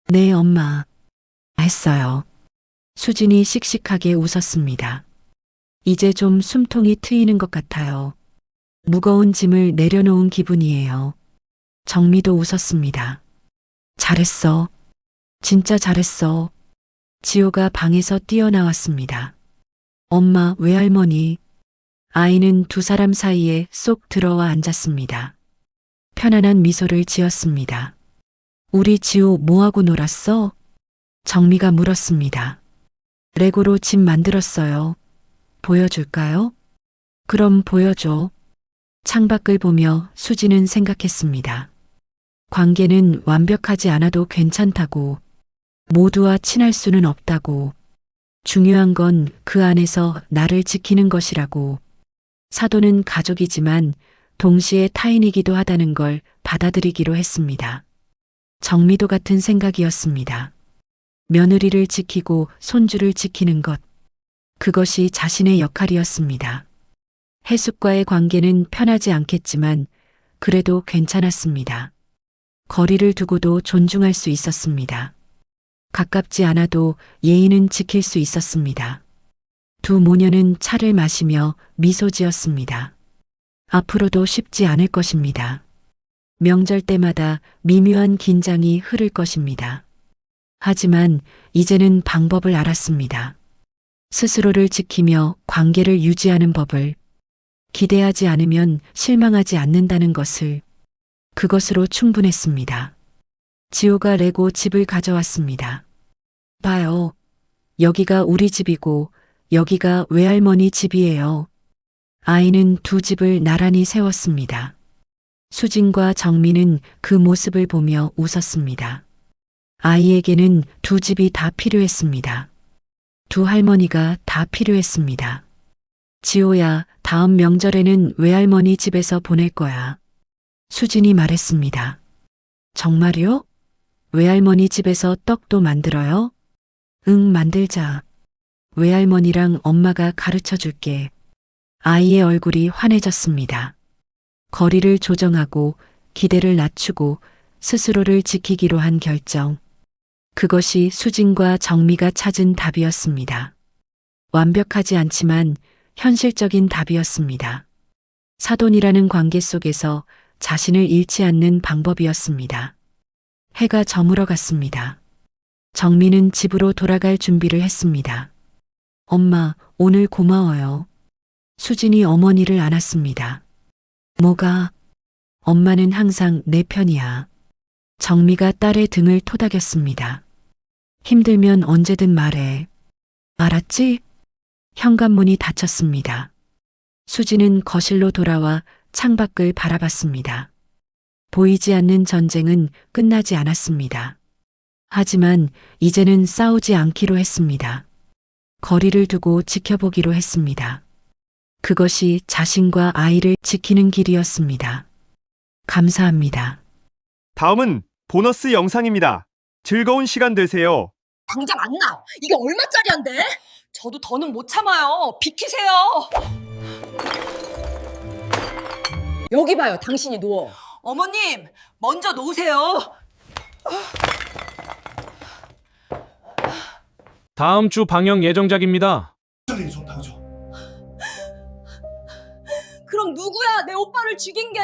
네, 엄마. 했어요. 수진이 씩씩하게 웃었습니다. 이제 좀 숨통이 트이는 것 같아요. 무거운 짐을 내려놓은 기분이에요. 정미도 웃었습니다. 잘했어. 진짜 잘했어. 지호가 방에서 뛰어나왔습니다. 엄마, 외할머니. 아이는 두 사람 사이에 쏙 들어와 앉았습니다. 편안한 미소를 지었습니다. 우리 지호 뭐하고 놀았어? 정미가 물었습니다. 레고로 집 만들었어요. 보여줄까요? 그럼 보여줘. 창밖을 보며 수지는 생각했습니다. 관계는 완벽하지 않아도 괜찮다고, 모두와 친할 수는 없다고, 중요한 건 그 안에서 나를 지키는 것이라고, 사도는 가족이지만 동시에 타인이기도 하다는 걸 받아들이기로 했습니다. 정미도 같은 생각이었습니다. 며느리를 지키고 손주를 지키는 것, 그것이 자신의 역할이었습니다. 해숙과의 관계는 편하지 않겠지만 그래도 괜찮았습니다. 거리를 두고도 존중할 수 있었습니다. 가깝지 않아도 예의는 지킬 수 있었습니다. 두 모녀는 차를 마시며 미소 지었습니다. 앞으로도 쉽지 않을 것입니다. 명절 때마다 미묘한 긴장이 흐를 것입니다. 하지만 이제는 방법을 알았습니다. 스스로를 지키며 관계를 유지하는 법을, 기대하지 않으면 실망하지 않는다는 것을, 그것으로 충분했습니다. 지호가 레고 집을 가져왔습니다. 봐요. 여기가 우리 집이고 여기가 외할머니 집이에요. 아이는 두 집을 나란히 세웠습니다. 수진과 정미는 그 모습을 보며 웃었습니다. 아이에게는 두 집이 다 필요했습니다. 두 할머니가 다 필요했습니다. 지호야, 다음 명절에는 외할머니 집에서 보낼 거야. 수진이 말했습니다. 정말요? 외할머니 집에서 떡도 만들어요? 응, 만들자. 외할머니랑 엄마가 가르쳐 줄게. 아이의 얼굴이 환해졌습니다. 거리를 조정하고 기대를 낮추고 스스로를 지키기로 한 결정. 그것이 수진과 정미가 찾은 답이었습니다. 완벽하지 않지만 현실적인 답이었습니다. 사돈이라는 관계 속에서 자신을 잃지 않는 방법이었습니다. 해가 저물어 갔습니다. 정미는 집으로 돌아갈 준비를 했습니다. 엄마, 오늘 고마워요. 수진이 어머니를 안았습니다. 뭐가? 엄마는 항상 내 편이야. 정미가 딸의 등을 토닥였습니다. 힘들면 언제든 말해. 알았지? 현관문이 닫혔습니다. 수지는 거실로 돌아와 창밖을 바라봤습니다. 보이지 않는 전쟁은 끝나지 않았습니다. 하지만 이제는 싸우지 않기로 했습니다. 거리를 두고 지켜보기로 했습니다. 그것이 자신과 아이를 지키는 길이었습니다. 감사합니다. 다음은 보너스 영상입니다. 즐거운 시간 되세요. 당장 안 나. 이게 얼마짜리인데? 저도 더는 못 참아요. 비키세요. 여기 봐요. 당신이 누워. 어머님, 먼저 놓으세요. 다음 주 방영 예정작입니다. 그럼 누구야 내 오빠를 죽인 게?